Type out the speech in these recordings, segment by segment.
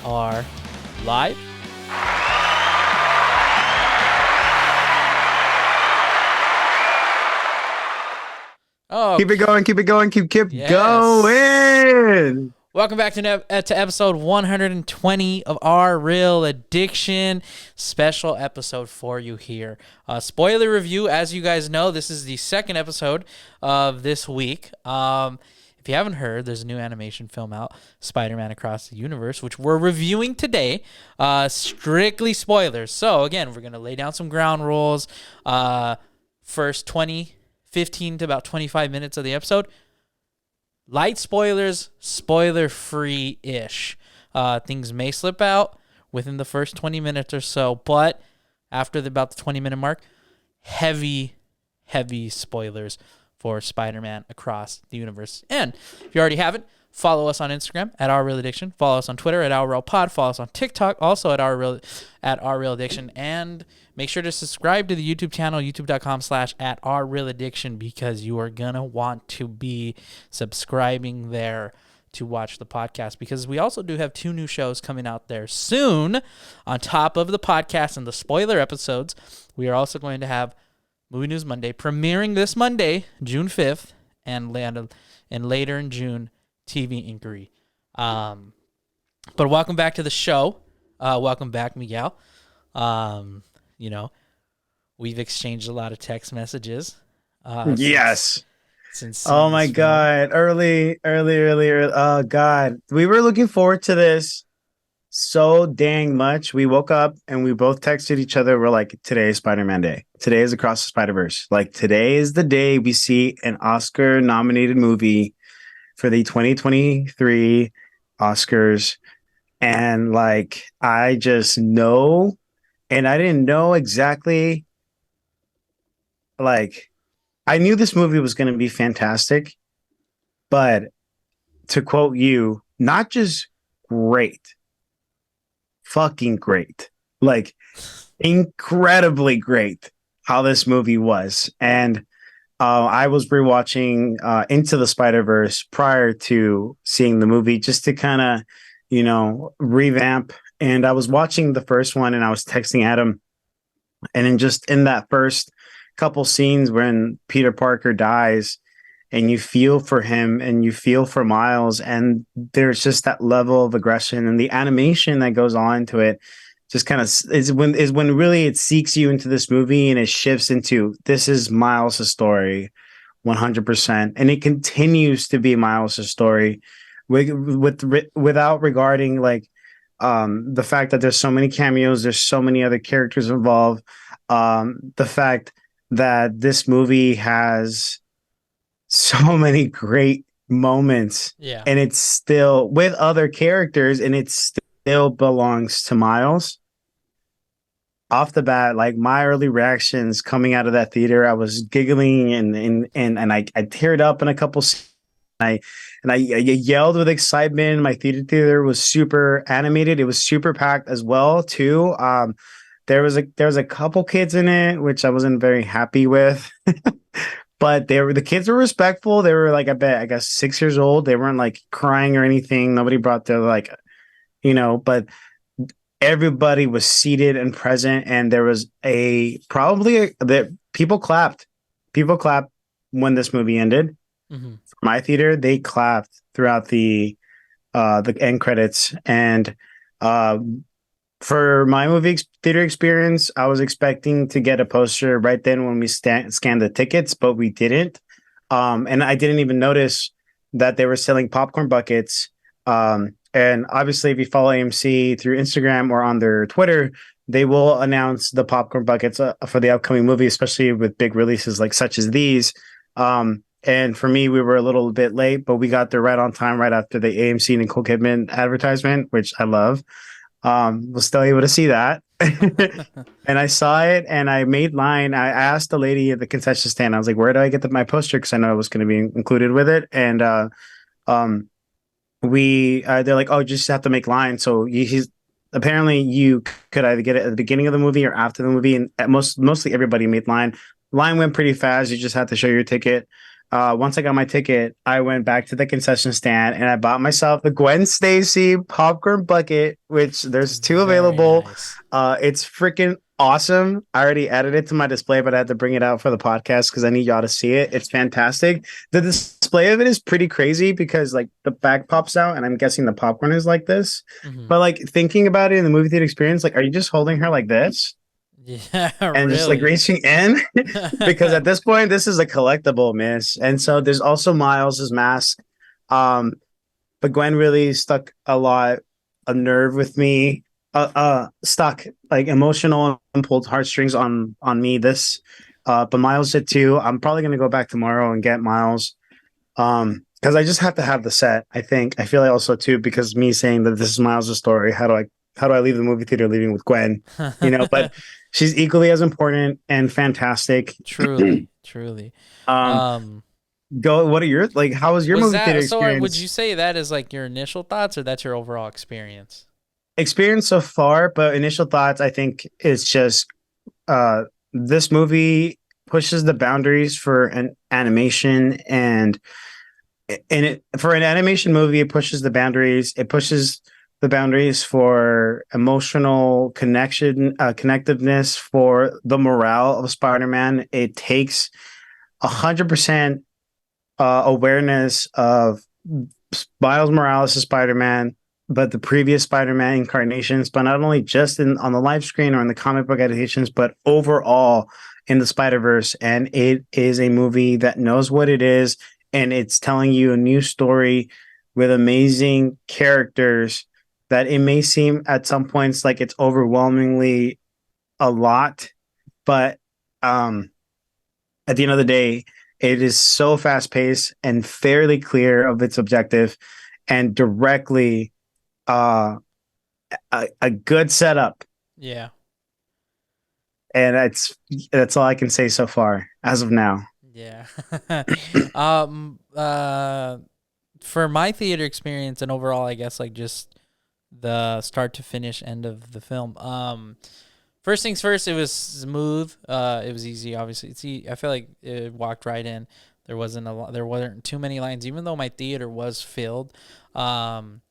are live. Oh, Keep it going, keep it going, keep yes. going. Welcome back to episode 120 of Our Real Addiction. Special episode for you here. Spoiler review. As you guys know, this is the second episode of this week. If you haven't heard, there's a new animation film out, Spider-Man Across the Universe, which we're reviewing today. Strictly spoilers. So again, we're going to lay down some ground rules. First 15 to about 25 minutes of the episode. Light spoilers, spoiler-free-ish. Things may slip out within the first 20 minutes or so, but after about the 20-minute mark, heavy spoilers for Spider-Man Across the Universe. And if you already haven't, follow us on Instagram at Our Real Addiction. Follow us on Twitter at Our Real Pod. Follow us on TikTok also at Our Real Addiction. And make sure to subscribe to the YouTube channel, youtube.com/at Our Real Addiction, because you are going to want to be subscribing there to watch the podcast, because we also do have 2 new shows coming out there soon. On top of the podcast and the spoiler episodes, we are also going to have Movie News Monday premiering this Monday, June 5th, and later in June, TV Inquiry. But welcome back to the show. Welcome back, Miguel. We've exchanged a lot of text messages. Yes. Since Oh my God. Early. Oh God. We were looking forward to this so dang much. We woke up and we both texted each other. We're like, today is Spider-Man Day. Today is Across the Spider-Verse. Like, today is the day we see an Oscar-nominated movie for the 2023 Oscars. And like, I just know, and I didn't know exactly, like, I knew this movie was going to be fantastic, but to quote you, not just great, fucking great, like incredibly great how this movie was. And I was rewatching Into the Spider-Verse prior to seeing the movie, just to kind of, revamp. And I was watching the first one and I was texting Adam. And in that first couple scenes when Peter Parker dies and you feel for him and you feel for Miles, and there's just that level of aggression and the animation that goes on to it just kind of is when really it seeks you into this movie, and it shifts into, this is Miles' story 100%. And it continues to be Miles' story without regarding like the fact that there's so many cameos, there's so many other characters involved. The fact that this movie has so many great moments, and it's still with other characters, and it still belongs to Miles. Off the bat, like, my early reactions coming out of that theater, I was giggling and I teared up in a couple. I yelled with excitement. My theater was super animated. It was super packed as well too. There was a couple kids in it, which I wasn't very happy with. But the kids were respectful. They were like, I guess 6 years old. They weren't like crying or anything. Nobody brought their but everybody was seated and present, and there was that people clapped. People clapped when this movie ended. Mm-hmm. For my theater, they clapped throughout the end credits. And for my theater experience, I was expecting to get a poster right then when we scanned the tickets, but we didn't. And I didn't even notice that they were selling popcorn buckets. And obviously, if you follow AMC through Instagram or on their Twitter, they will announce the popcorn buckets for the upcoming movie, especially with big releases like such as these. And for me, we were a little bit late, but we got there right on time, right after the AMC Nicole Kidman advertisement, which I love. Was still able to see that. And I saw it and I made line. I asked the lady at the concession stand, I was like, where do I get my poster? Because I know it was going to be included with it. And they're like, oh, you just have to make line. So he's apparently you could either get it at the beginning of the movie or after the movie. And mostly everybody made line. Line went pretty fast. You just had to show your ticket. Once I got my ticket, I went back to the concession stand and I bought myself the Gwen Stacy popcorn bucket, which there's two Very available. nice. It's freaking awesome. I already added it to my display, but I had to bring it out for the podcast because I need y'all to see it. It's fantastic. The display of it is pretty crazy because like the back pops out, and I'm guessing the popcorn is like this. Hmm. But like thinking about it in the movie theater experience, like, are you just holding her like this Yeah, and just like really. reaching in? Because at this point, this is a collectible, miss. And so there's also Miles's mask. Um, but Gwen really stuck a nerve with me. Stuck like emotional and pulled heartstrings on me. But Miles did too. I'm probably gonna go back tomorrow and get Miles. Because I just have to have the set. I feel like also too because me saying that this is Miles' story. How do I leave the movie theater leaving with Gwen? But she's equally as important and fantastic. Truly, truly. um, Um, Go. What are your like? How was your was movie theater that so? Would you experience? say that is like your initial thoughts, or that's your overall experience? Experience so far, but initial thoughts. I think it's just uh, this movie pushes the boundaries for an animation, and it for an animation movie, it pushes the boundaries. It pushes the boundaries for emotional connection, connectiveness, for the morale of Spider-Man. It takes 100% awareness of Miles Morales as Spider-Man, but the previous Spider-Man incarnations, but not only just in on the live screen or in the comic book adaptations, but overall in the Spider-Verse. And it is a movie that knows what it is, and it's telling you a new story with amazing characters that it may seem at some points like it's overwhelmingly a lot, but um at the end of the day, it is so fast paced and fairly clear of its objective and directly uh, a good setup. Yeah, And that's all I can say so far as of now. yeah. um, uh, for my theater experience and overall, I guess like just the start to finish end of the film. First things first, it was smooth. It was easy. Obviously, I feel like it walked right in. There wasn't too many lines, even though my theater was filled. Um,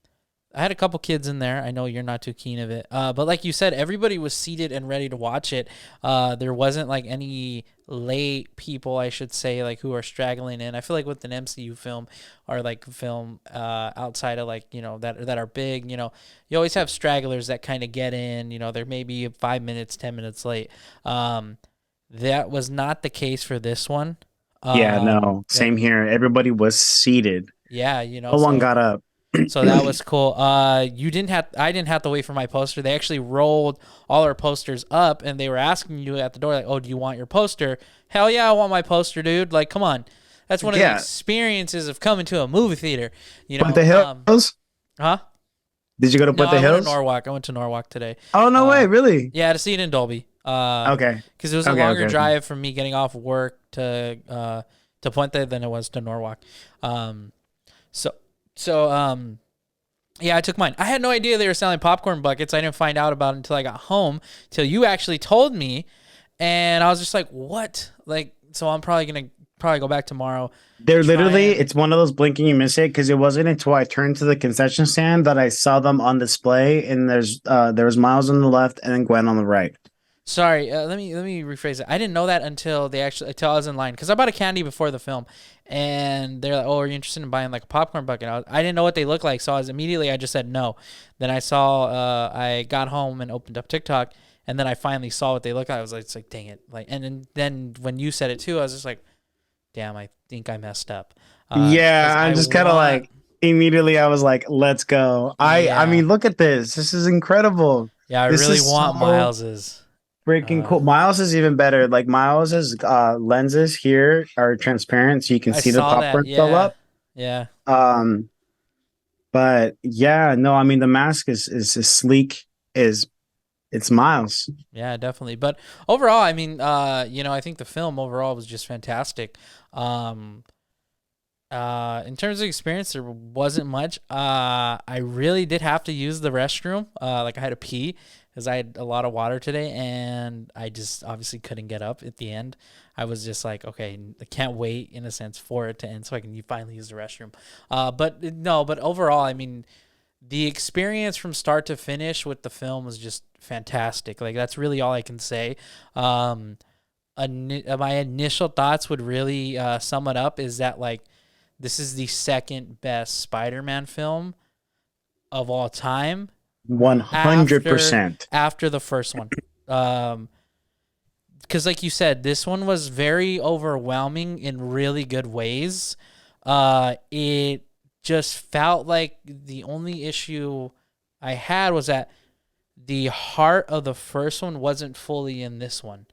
I had a couple kids in there. I know you're not too keen of it, but like you said, everybody was seated and ready to watch it. There wasn't like any late people, I should say, like who are straggling in. I feel like with an MCU film or like film outside of like that are big, you always have stragglers that kind of get in. They're maybe 5 minutes, 10 minutes late. Um, that was not the case for this one. Yeah, no, That same here. Everybody was seated. Yeah, No one so got up. so that was cool. I didn't have to wait for my poster. They actually rolled all our posters up and they were asking you at the door, like, oh, do you want your poster? Hell yeah, I want my poster, dude. Like, come on. That's one of the Yeah. experiences of coming to a movie theater, Puente Hills? huh? Did you go to No, Puente I went to Hills? Norwalk. I went to Norwalk today. Oh, no way. Really? Yeah, to see it in Dolby. Okay. Because it was a Okay. longer Okay. Okay. drive from me getting off work to Puente than it was to Norwalk. Um, so so yeah, I took mine. I had no idea they were selling popcorn buckets. I didn't find out about it until I got home, till you actually told me, and I was just like, "What?" Like, so I'm probably gonna go back tomorrow, They're try literally, and. it's one of those blink and you miss it because it wasn't until I turned to the concession stand that I saw them on display. And there was Miles on the left and then Gwen on the right. Sorry, let me rephrase it. I didn't know that until I was in line because I bought a candy before the film, and they're like, "Oh, are you interested in buying like a popcorn bucket?" I didn't know what they looked like, so I just said no. Then I got home and opened up TikTok, and then I finally saw what they looked like. I was like, it's like, dang it, like, and then when you said it too, I was just like, damn, I think I messed up, Yeah, because I'm I just kind of want, like immediately I was like, let's go. I yeah, mean, look at this. This is incredible. yeah, I This really is want so Miles's. freaking Uh, cool. Miles is even better. Like Miles's lenses here are transparent so you can I see the saw that, popcorn fill yeah, up. yeah. Um, but yeah, no, I mean the mask is as sleek as it's Miles. Yeah, definitely. But overall, I mean, I think the film overall was just fantastic. Um, In terms of experience, there wasn't much. I really did have to use the restroom. Like I had to pee because I had a lot of water today, and I just obviously couldn't get up at the end. I was just like, okay, I can't wait in a sense for it to end so I can finally use the restroom. But no, but overall, I mean, the experience from start to finish with the film was just fantastic. Like that's really all I can say. Um, my initial thoughts would really sum it up is that like this is the second best Spider-Man film of all time after 100%. the first one. Um, because like you said, this one was very overwhelming in really good ways. It just felt like the only issue I had was that the heart of the first one wasn't fully in this one.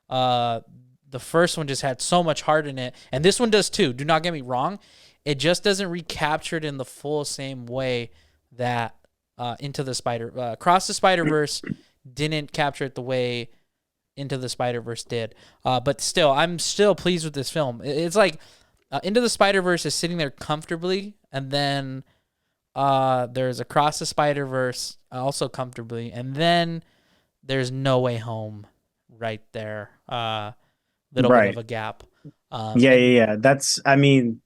Uh, the first one just had so much heart in it, and this one does too. Do not get me wrong; it just doesn't recapture it in the full same way that Across the Spider Verse didn't capture it the way Into the Spider Verse did. But still, I'm still pleased with this film. It's like Into the Spider Verse is sitting there comfortably, and then there's Across the Spider Verse also comfortably, and then there's No Way Home right there. Little bit of Right. a gap. Yeah, And yeah, yeah. That's, I mean,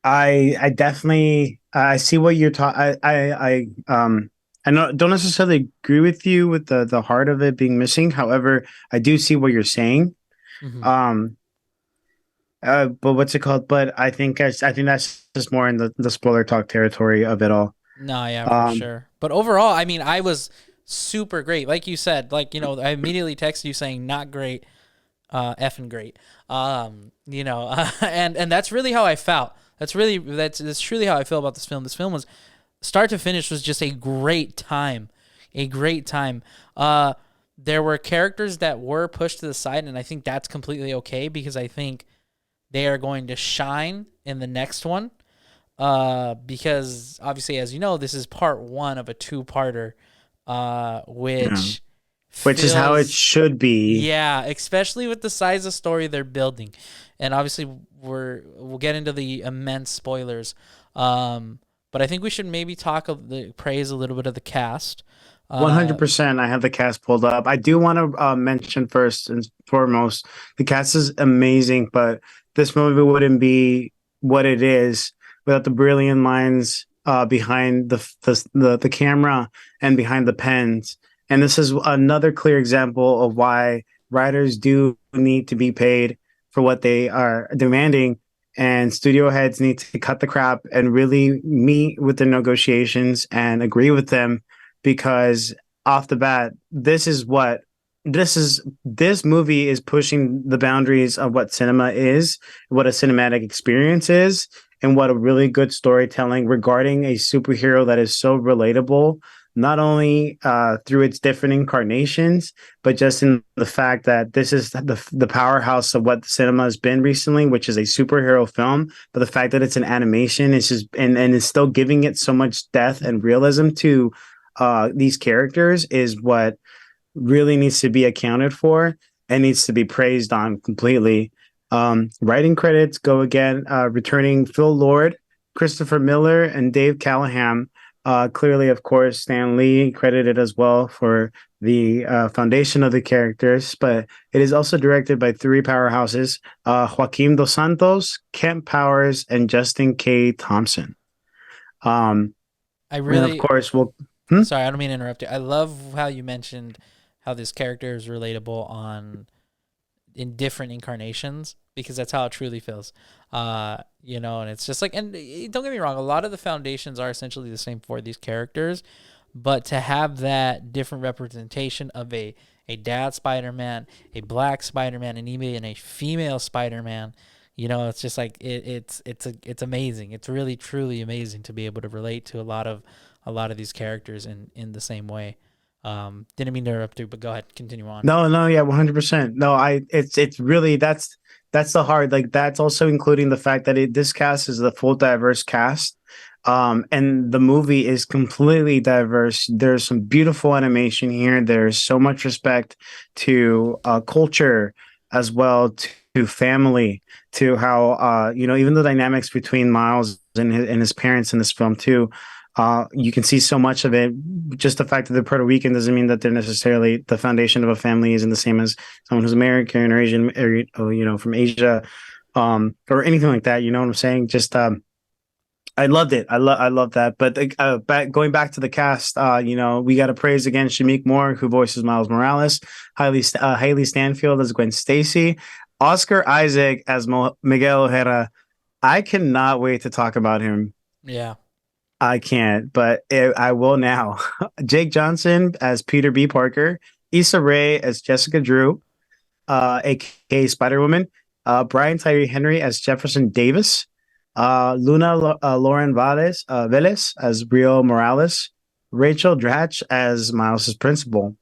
I definitely I see what you're talking. I don't necessarily agree with you with the heart of it being missing. However, I do see what you're saying. mhm. Um, but what's it called? But I think that's just more in the spoiler talk territory of it all. No, yeah, for Um, sure. But overall, I mean, I was super great. Like you said, like, I immediately texted you saying not great, effing great. And that's really how I felt. That's truly how I feel about this film. This film was start to finish was just a great time. A great time. There were characters that were pushed to the side, and I think that's completely okay because I think they are going to shine in the next one. Because obviously, as you know, this is part one of a two-parter, yeah, which which is how it feels, should be. yeah, especially with the size of story they're building, and obviously we'll get into the immense spoilers. But I think we should maybe praise a little bit of the cast. Uh, 100%. I have the cast pulled up. I do want to mention first and foremost, the cast is amazing, but this movie wouldn't be what it is without the brilliant minds behind the camera and behind the pens. And this is another clear example of why writers do need to be paid for what they are demanding. And studio heads need to cut the crap and really meet with the negotiations and agree with them because off the bat, this movie is pushing the boundaries of what cinema is, what a cinematic experience is, and what a really good storytelling regarding a superhero that is so relatable, not only through its different incarnations, but just in the fact that this is the powerhouse of what cinema has been recently, which is a superhero film. But the fact that it's an animation is just and is still giving it so much depth and realism to these characters is what really needs to be accounted for and needs to be praised on completely. Writing credits go again, returning Phil Lord, Christopher Miller, and Dave Callahan. Clearly, of course, Stan Lee credited as well for the foundation of the characters, but it is also directed by three powerhouses: Joaquim Dos Santos, Kent Powers, and Justin K. Thompson. Um, I and of really course, we'll. Hmm? Sorry, I don't mean to interrupt you. I love how you mentioned how this character is relatable on in different incarnations because that's how it truly feels. And it's just like, and don't get me wrong, a lot of the foundations are essentially the same for these characters, but to have that different representation of a dad Spider-Man, a black Spider-Man, and even a female Spider-Man, it's just like it's amazing. It's really truly amazing to be able to relate to a lot of these characters in the same way. Didn't mean to interrupt you, but go ahead, continue on. No, no, yeah, 100%. No, it's really that's the hard, like that's also including the fact that this cast is the full diverse cast. And the movie is completely diverse. There's some beautiful animation here. There's so much respect to culture as well to family, to how even the dynamics between Miles and his parents in this film too. You can see so much of it. Just the fact that they're Puerto Rican doesn't mean that they're necessarily the foundation of a family isn't the same as someone who's American or Asian or from Asia, or anything like that. You know what I'm saying? Just I loved it. I love that. But going back to the cast, we got to praise again Shamik Moore, who voices Miles Morales, Haley Stanfield as Gwen Stacy, Oscar Isaac as Miguel Ojeda. I cannot wait to talk about him. Yeah. I can't, but I will now. Jake Johnson as Peter B. Parker, Issa Rae as Jessica Drew, aka Spider Woman, Brian Tyree Henry as Jefferson Davis, Luna Lauren Velez as Rio Morales, Rachel Dratch as Miles' principal,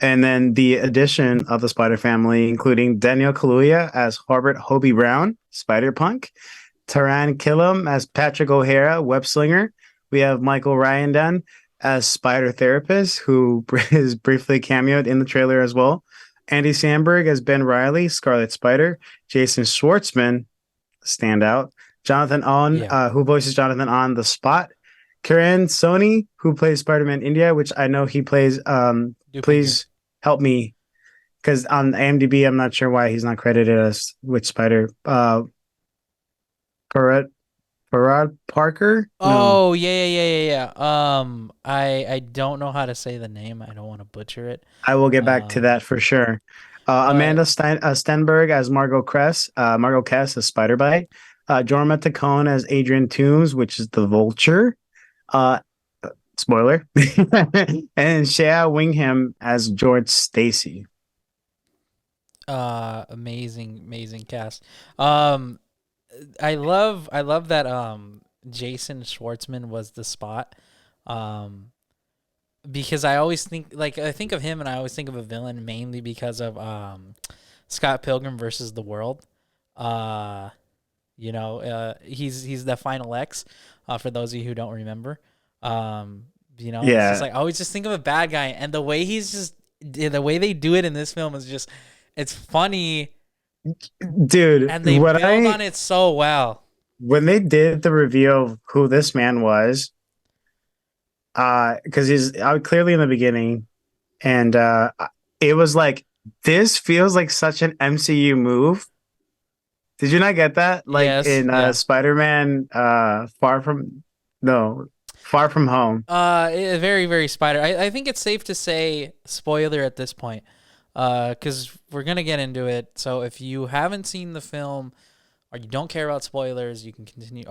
and then the addition of the Spider family, including Daniel Kaluuya as Harbert Hobie Brown, Spider Punk, Taran Killam as Patrick O'Hara, Web Slinger. We have Michael Ryandan as Spider Therapist, who is briefly cameoed in the trailer as well. Andy Samberg as Ben Riley, Scarlet Spider. Jason Schwartzman, standout. Jonathan On, who voices Jonathan on The Spot. Kiran Soni, who plays Spider-Man India, which I know he plays. Please help me, because on IMDb, I'm not sure why he's not credited as which Spider. Parad Parker? Oh, yeah. I don't know how to say the name. I don't want to butcher it. I will get back to that for sure. Amanda Stenberg as Margot Kess as Spider-Bite. Jorma Tacone as Adrian Toomes, which is the Vulture. Spoiler. And Shea Wingham as George Stacy. Amazing cast. I love that Jason Schwartzman was the Spot. Because I always think I think of him and I always think of a villain mainly because of Scott Pilgrim versus the World. He's the Final X, for those of you who don't remember. It's just I always just think of a bad guy, and the way the way they do it in this film is just, it's funny, dude. And they build on it so well. When they did the reveal of who this man was, because he's clearly in the beginning, and it was like, this feels like such an MCU move. Did you not get that? Spider-Man, Far From Home. Very, very Spider. I think it's safe to say spoiler at this point, because we're gonna get into it. So if you haven't seen the film or you don't care about spoilers, you can continue.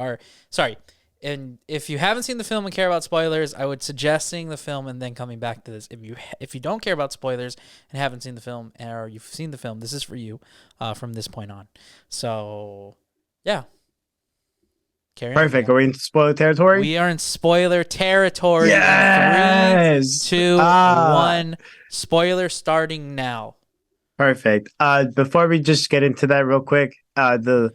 And if you haven't seen the film and care about spoilers, I would suggest seeing the film and then coming back to this. If you don't care about spoilers and haven't seen the film, or you've seen the film, this is for you from this point on. So, yeah. Perfect. Are we in spoiler territory? We are in spoiler territory. Yes. 3, 2, 1. Spoiler starting now. Perfect. Before we just get into that real quick, the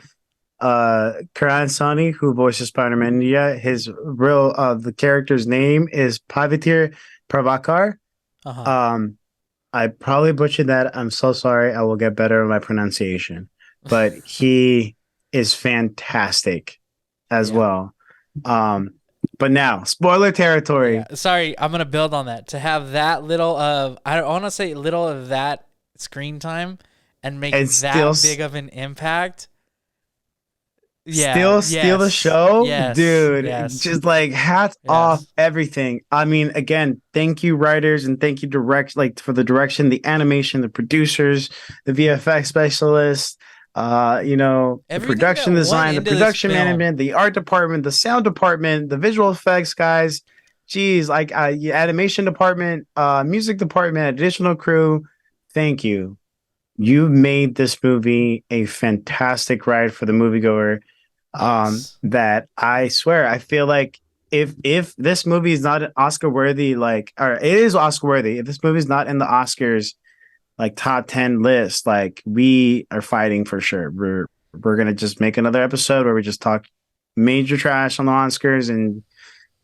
Karan Soni, who voices Spider-Man India, his real the character's name is Pavitir Prabhakar. I probably butchered that. I'm so sorry. I will get better at my pronunciation. But he is fantastic as well. But now, spoiler territory. Yeah. Sorry, I'm gonna build on that. To have that little of, I want to say little of that screen time and make that big of an impact. Yeah, steal the show, dude. Just like hats off everything. I mean, again, thank you writers and thank you for the direction, the animation, the producers, the VFX specialists, the production design, the production management, the art department, the sound department, the visual effects guys. Geez, animation department, music department, additional crew. Thank you. You made this movie a fantastic ride for the moviegoer. That I swear, I feel like if this movie is not Oscar worthy, or it is Oscar worthy, if this movie is not in the Oscars top 10 list, we are fighting for sure. We're gonna just make another episode where we just talk major trash on the Oscars and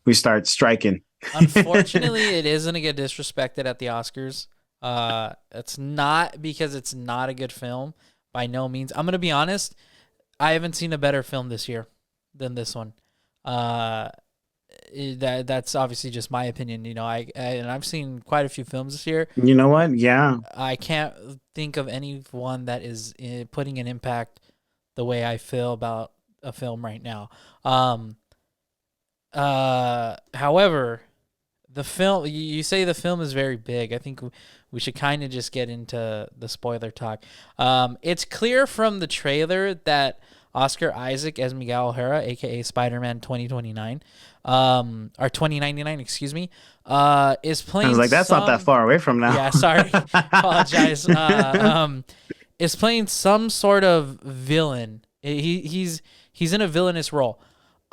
we start striking. Unfortunately, it is gonna get disrespected at the Oscars. It's not because it's not a good film, by no means. I'm gonna be honest. I haven't seen a better film this year than this one. Uh, that's obviously just my opinion. And I've seen quite a few films this year. You know what? Yeah. I can't think of any one that is putting an impact the way I feel about a film right now. However, the film, you say the film is very big. I think we should kind of just get into the spoiler talk. It's clear from the trailer that Oscar Isaac as Miguel O'Hara, aka Spider-Man 2029, or 2099, excuse me, is I was playing like, that's not that some. far away from now. Yeah, sorry, apologize. Is playing some sort of villain. He's in a villainous role.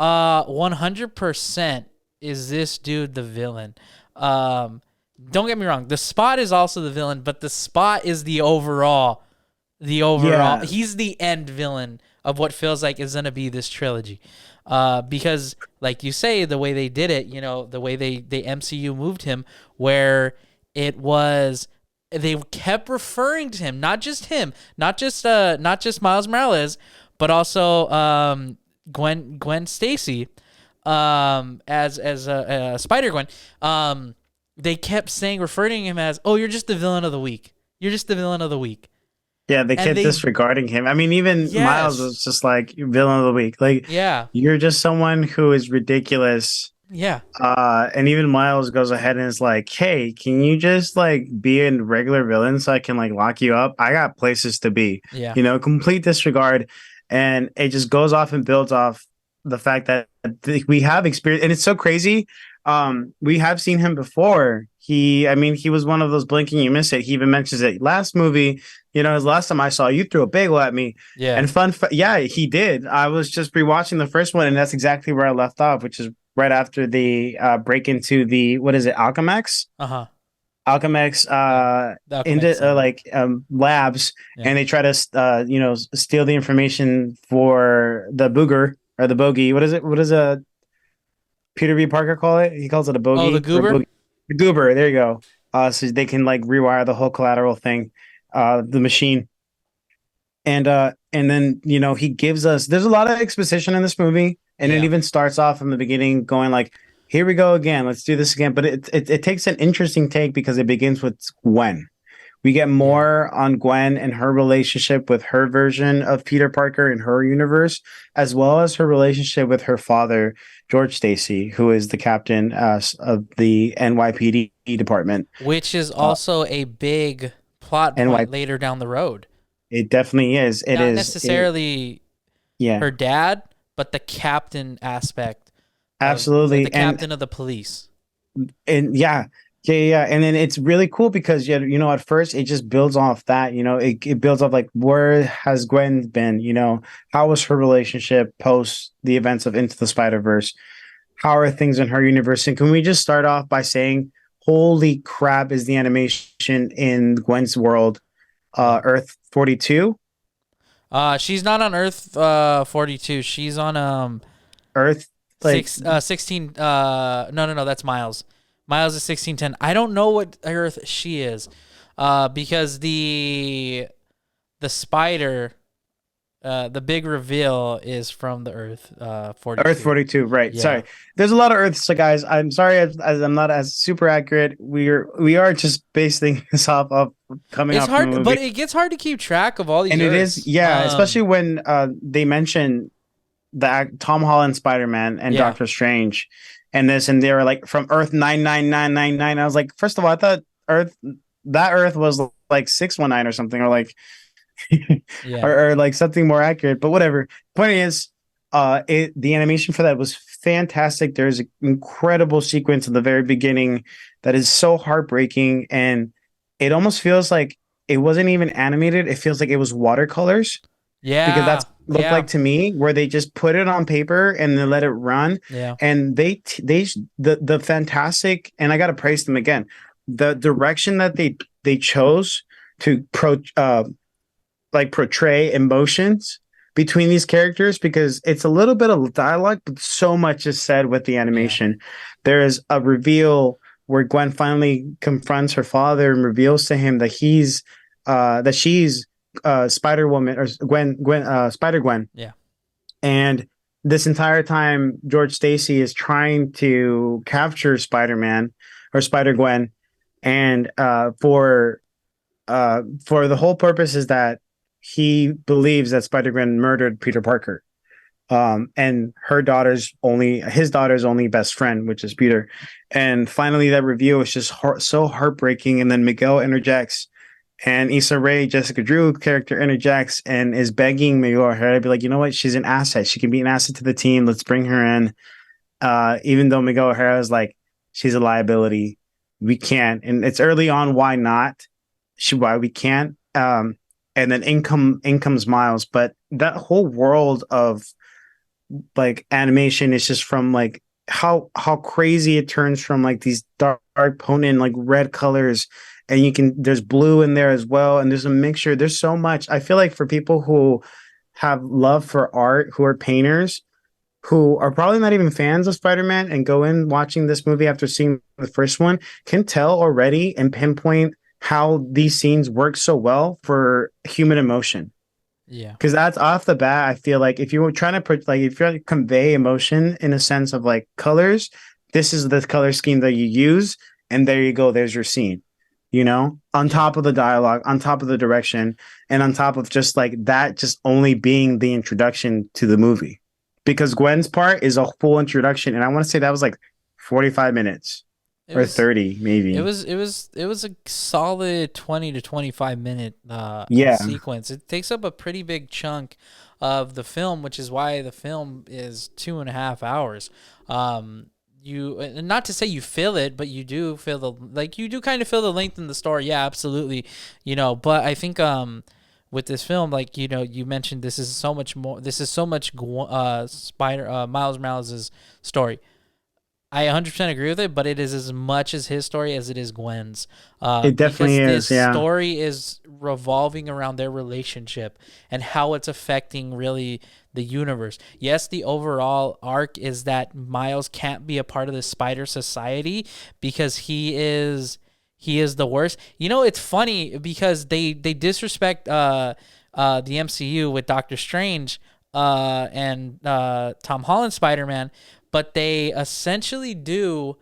100% is this dude the villain. Don't get me wrong. The Spot is also the villain, but the Spot is the overall. Yeah. He's the end villain of what feels like is gonna be this trilogy. Because like you say, the way they did it, the way they MCU moved him, where it was they kept referring to him, not just Miles Morales, but also Gwen Stacy, as Spider Gwen. They kept referring to him as, "Oh, you're just the villain of the week. You're just the villain of the week." Yeah, they And kept disregarding him. I mean, even Miles yes, was just like villain of the week. Like, yeah, you're just someone who is ridiculous. yeah, And even Miles goes ahead and is like, "Hey, can you just like be a regular villain so I can like lock you up? I got places to be." yeah, Complete disregard, and it just goes off and builds off the fact that we have experience, and it's so crazy. We have seen him before. I mean, he was one of those blinking you miss it. He even mentions it last movie. His last time I saw you threw a bagel at me. yeah. And yeah, he did. I was just rewatching the first one, and that's exactly where I left off, which is right after the break into the what is it, Alchemex? Uh-huh. Alchemex Yeah. The into Alchemix Center. labs, Yeah. and they try to steal the information for the booger or the bogey. What is it? What does Peter B. Parker call it? He calls it a Oh, the bogey or goober? boogie. The goober. There you go. So they can like rewire the whole collateral thing, the machine. And then he gives us. There's a lot of exposition in this movie, and it Yeah. even starts off from the beginning, going like, "Here we go again. Let's do this again." But it takes an interesting take because it begins with Gwen. We get Yeah. more on Gwen and her relationship with her version of Peter Parker in her universe, as well as her relationship with her father, George Stacy, who is the captain of the NYPD department. Which is Uh, also a big plot NY, point later down the road. it definitely is. It Not is. necessarily Yeah, her dad, but the captain aspect of the absolutely. captain of the police. And yeah. And then it's really cool because at first it just builds off that, it builds off like, where has Gwen been? How was her relationship post the events of Into the Spider-Verse? How are things in her universe? And can we just start off by saying, holy crap, is the animation in Gwen's world, Yeah. Earth 42? She's not on Earth 42. She's on Earth, like, 16 no, that's Miles. Miles is 1610. I don't know what Earth she is. Because the spider, the big reveal is from the Earth 42. Earth 42, right? Yeah. Sorry, there's a lot of Earths, so guys. I'm sorry, as I'm not as super accurate. We are just basing this off of coming It's off from a hard, movie, but it gets hard to keep track of all these and it is, Earths. yeah, especially when they mention Tom Holland Spider-Man and Yeah. Doctor Strange, and they were like from Earth 99999. I was like, first of all, I thought that Earth was like 619 or something, or like Yeah. or like something more accurate, but whatever. Point is, the animation for that was fantastic. There's an incredible sequence in the very beginning that is so heartbreaking, and it almost feels like it wasn't even animated. It feels like it was watercolors, because Yeah. that's looked like to me, where they just put it on paper and then let it run. Yeah. And the fantastic, and I gotta praise them again, the direction that they chose to portray emotions between these characters, because it's a little bit of dialogue, but so much is said with the animation. There is a reveal where Gwen finally confronts her father and reveals to him that she's Spider Woman or Gwen Spider Gwen, Yeah. and this entire time George Stacy is trying to capture Spider Man or Spider Gwen, and for the whole purpose is that he believes that Spider Gwen murdered Peter Parker, and his daughter's only best friend, which is Peter. And finally, that review is just so heartbreaking. And then Miguel interjects, and Issa Rae, Jessica Drew character, interjects and is begging Miguel O'Hara to be like, you know what, she's an asset. She can be an asset to the team. Let's bring her in. Even though Miguel O'Hara is like, she's a liability. We can't. And it's early on. Why not? Why we can't? And then in comes Miles. But that whole world of like animation is just from like how crazy it turns from like these dark potent like red colors, and there's blue in there as well, and there's a mixture. There's so much. I feel like for people who have love for art, who are painters, who are probably not even fans of Spider-Man and go in watching this movie after seeing the first one, can tell already and pinpoint how these scenes work so well for human emotion. Yeah. Because that's off the bat. I feel like if you were trying to put like if you're trying to convey emotion in a sense of like colors, this is the color scheme that you use, and there you go. There's your scene. On Yeah. top of the dialogue, on top of the direction, and on top of just like that, just only being the introduction to the movie. Because Gwen's part is a full introduction, and I want to say that was like 45 minutes It or was 30 maybe. it was a solid 20 to 25 minute Yeah, sequence. It takes up a pretty big chunk of the film, which is why the film is 2.5 hours. You not to say you feel it, but you do feel you do kind of feel the length in the story. Yeah, absolutely. But I think with this film, like you mentioned, this is so much more. This is so much Spider Miles Morales' story. I 100% agree with it, but it is as much as his story as it is Gwen's. it definitely Because this is. Yeah. story is revolving around their relationship and how it's affecting really the universe. Yes, the overall arc is that Miles can't be a part of the Spider Society because he is the worst. It's funny because they disrespect the MCU with Doctor Strange and Tom Holland Spider-Man, but they essentially do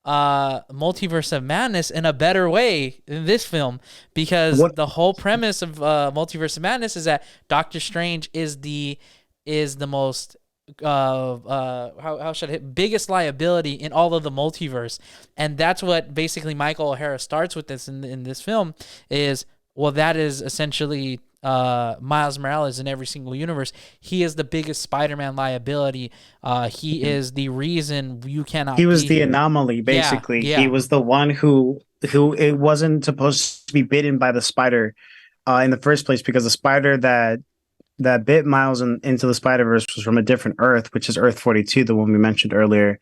Multiverse of Madness in a better way in this film, because What the whole premise of Multiverse of Madness is that Doctor Strange is the most how should I hit biggest liability in all of the multiverse, and that's what basically Michael O'Hara starts with this in this film is, well, that is essentially Miles Morales in every single universe. He is the biggest Spider-Man liability. He is the reason you he cannot was be the here. anomaly, Yeah, basically. He yeah, was the one who it wasn't supposed to be bitten by the spider in the first place, because the spider that bit Miles into the Spider Verse was from a different Earth, which is Earth 42, the one we mentioned earlier.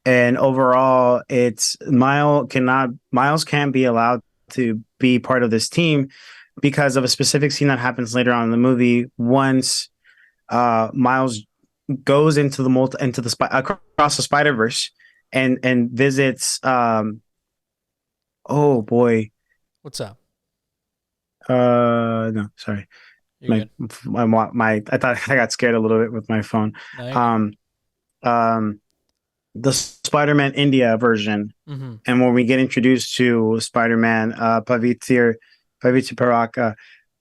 And overall, it's Miles can't be allowed to be part of this team because of a specific scene that happens later on in the movie. Once Miles goes into across the Spider Verse and visits. Oh boy. what's up? No, sorry. You're My good. my I thought I got scared a little bit with my phone. No, you're good. Um, the Spider-Man India version, Mm-hmm. and when we get introduced to Spider-Man, Pavitr Paraka.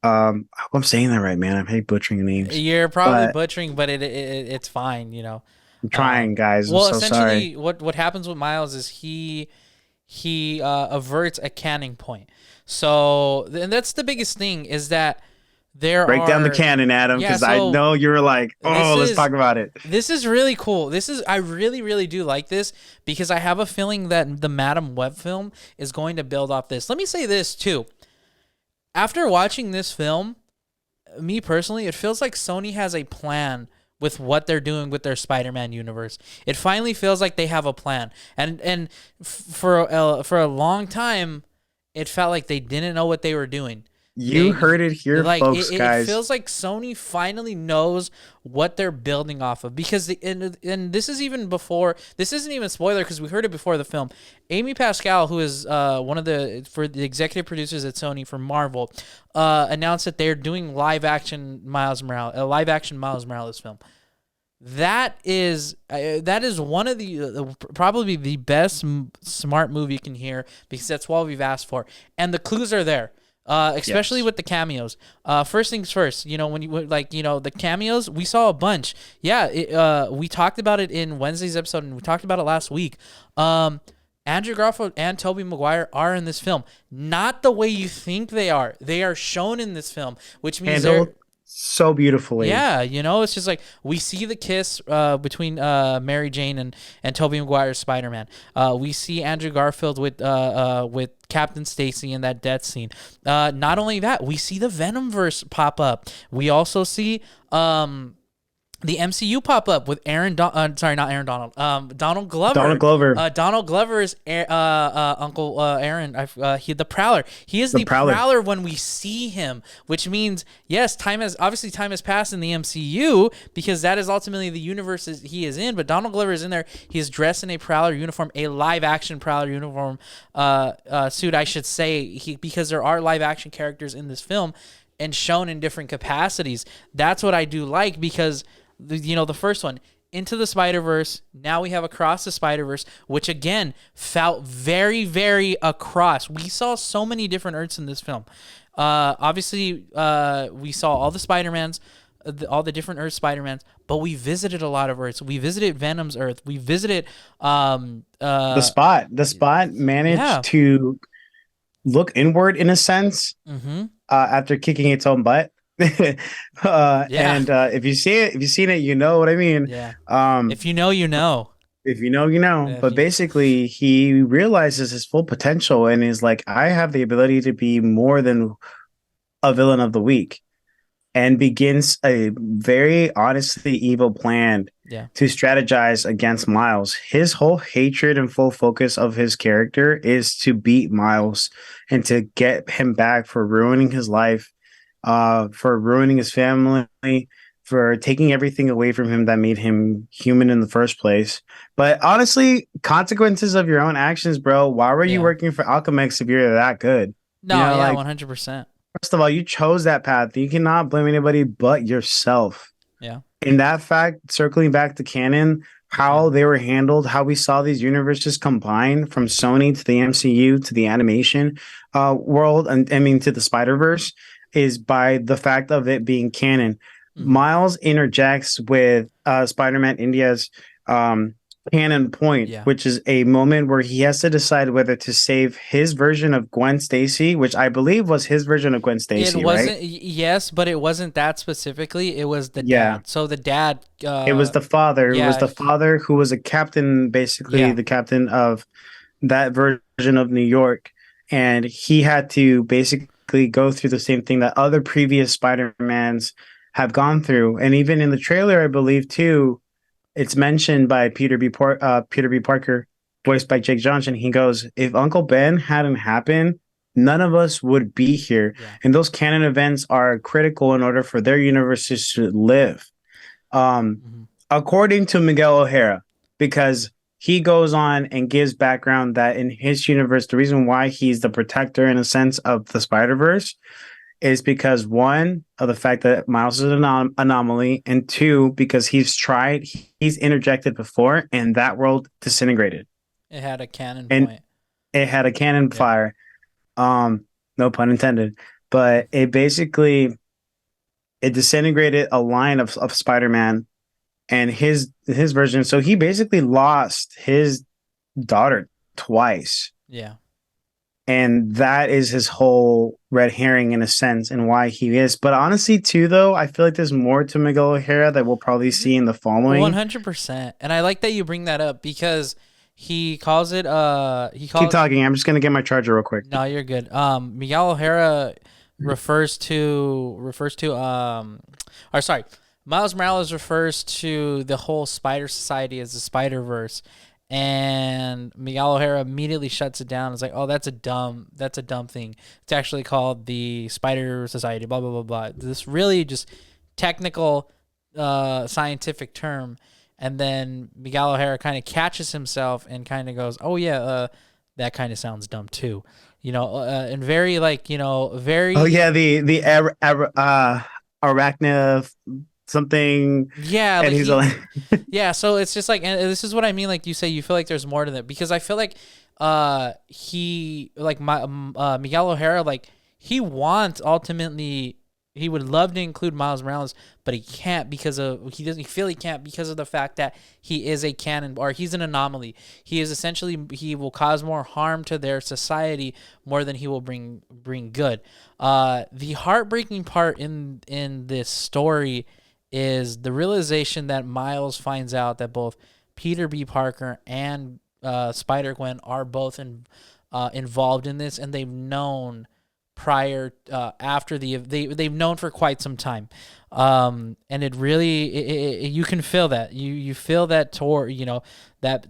I hope I'm saying that right, man. I hate butchering names, You're probably but butchering, but it's fine. I'm trying, guys. I'm Well, so sorry. essentially, what happens with Miles is he averts a canning point. So, and that's the biggest thing is that there Break down the are, canon, Adam, yeah. because I So know you were like, this oh, let's is talk about it. this is really cool. I really really do like this because I have a feeling that the Madam Web film is going to build off this. Let me say this too. After watching this film, me personally, it feels like Sony has a plan with what they're doing with their Spider-Man universe. It finally feels like they have a plan, and for a long time, it felt like they didn't know what they were doing. You heard it here, Like folks, it guys. feels like Sony finally knows what they're building off of, because and this is even before, this isn't even a spoiler because we heard it before the film. Amy Pascal, who is one of the executive producers at Sony for Marvel, announced that they're doing live action Miles Morales film. That is one of the probably the best smart movie you can hear, because that's what we've asked for, and the clues are there. Especially Yes. with the cameos. First things first, when you the cameos, we saw a bunch. Yeah, we talked about it in Wednesday's episode, and we talked about it last week. Andrew Garfield and Tobey Maguire are in this film. Not the way you think they are. They are shown in this film, which means Handled so beautifully. yeah, it's just like we see the kiss between Mary Jane and Tobey Maguire's Spider-Man. We see Andrew Garfield with Captain Stacy in that death scene. Not only that, we see the Venomverse pop up. We also see the MCU pop up with Donald Glover. Donald Glover. Donald Glover's Uncle Aaron. The Prowler. He is The the Prowler. Prowler when we see him, which means yes, time has passed in the MCU, because that is ultimately the universe he is in. But Donald Glover is in there. He is dressed in a Prowler uniform, a live action Prowler uniform suit, I should say, because there are live action characters in this film and shown in different capacities. That's what I do like, because the first one, Into the Spider-Verse, now we have Across the Spider-Verse, which again felt very, very across. We saw so many different Earths in this film. Obviously, we saw all the Spider-Mans, all the different Earth Spider-Mans, but we visited a lot of Earths. We visited Venom's Earth. We visited The Spot managed yeah. to look inward in a sense after kicking its own butt. And if you've seen it, you know what I mean. Yeah. Um, If you know, you know. if you know, you know. Yeah, But basically, he realizes his full potential and is like, I have the ability to be more than a villain of the week, and begins a very honestly evil plan Yeah. to strategize against Miles. His whole hatred and full focus of his character is to beat Miles and to get him back for ruining his life, for ruining his family, for taking everything away from him that made him human in the first place. But honestly, consequences of your own actions, bro. Why were you Yeah. working for Alchemix if you're that good? No, You know, yeah, like, 100%. first of all, you chose that path. You cannot blame anybody but yourself. Yeah. In that fact, circling back to canon, how they were handled, how we saw these universes combine from Sony to the MCU to the animation world, and I mean to the Spider-Verse, is by the fact of it being canon. Miles interjects with Spider-Man India's canon point, which is a moment where he has to decide whether to save his version of Gwen Stacy, which I believe was his version of Gwen Stacy, It wasn't, right? yes, but it wasn't that specifically. It was the Yeah. dad. So the dad. It was the father. It was the father who was a captain, basically the captain of that version of New York. And he had to basically go through the same thing that other previous Spider-Mans have gone through. And even in the trailer, I believe, too, it's mentioned by Peter B. Parker, voiced by Jake Johnson. He goes, if Uncle Ben hadn't happened, none of us would be here. Yeah. And those canon events are critical in order for their universes to live. According to Miguel O'Hara, because he goes on and gives background that in his universe, the reason why he's the protector in a sense of the Spider-Verse is because, one, of the fact that Miles is an anomaly, and two, because he's interjected before and that world disintegrated. It had a cannon point. It had a cannon fire. No pun intended. But it basically, it disintegrated a line of Spider-Man and his version. So he basically lost his daughter twice. Yeah. And that is his whole red herring in a sense, and why he is. But honestly, too, though, I feel like there's more to Miguel O'Hara that we'll probably see in the following. 100%. And I like that you bring that up, because he calls it Keep talking. I'm just gonna get my charger real quick. No, you're good. Miguel O'Hara refers to Miles Morales refers to the whole Spider Society as the Spider-Verse. And Miguel O'Hara immediately shuts it down. It's like, oh, that's a dumb thing. It's actually called the Spider Society. Blah blah blah blah. This really just technical, scientific term. And then Miguel O'Hara kind of catches himself and kind of goes, oh yeah, that kind of sounds dumb too. And very like Oh very yeah, arachna something, yeah, and like he's he like, Yeah, so it's just like, and this is what I mean. Like you say, you feel like there's more to that because I feel like, he like Miguel O'Hara, like he wants ultimately, he would love to include Miles Morales, but he can't because of he feel he can't because of the fact that he is a canon or he's an anomaly. He is essentially he will cause more harm to their society more than he will bring good. The heartbreaking part in this story is the realization that Miles finds out that both Peter B. Parker and Spider Gwen are both involved in this, and they've known prior after they've known for quite some time, and it really you can feel that you feel that that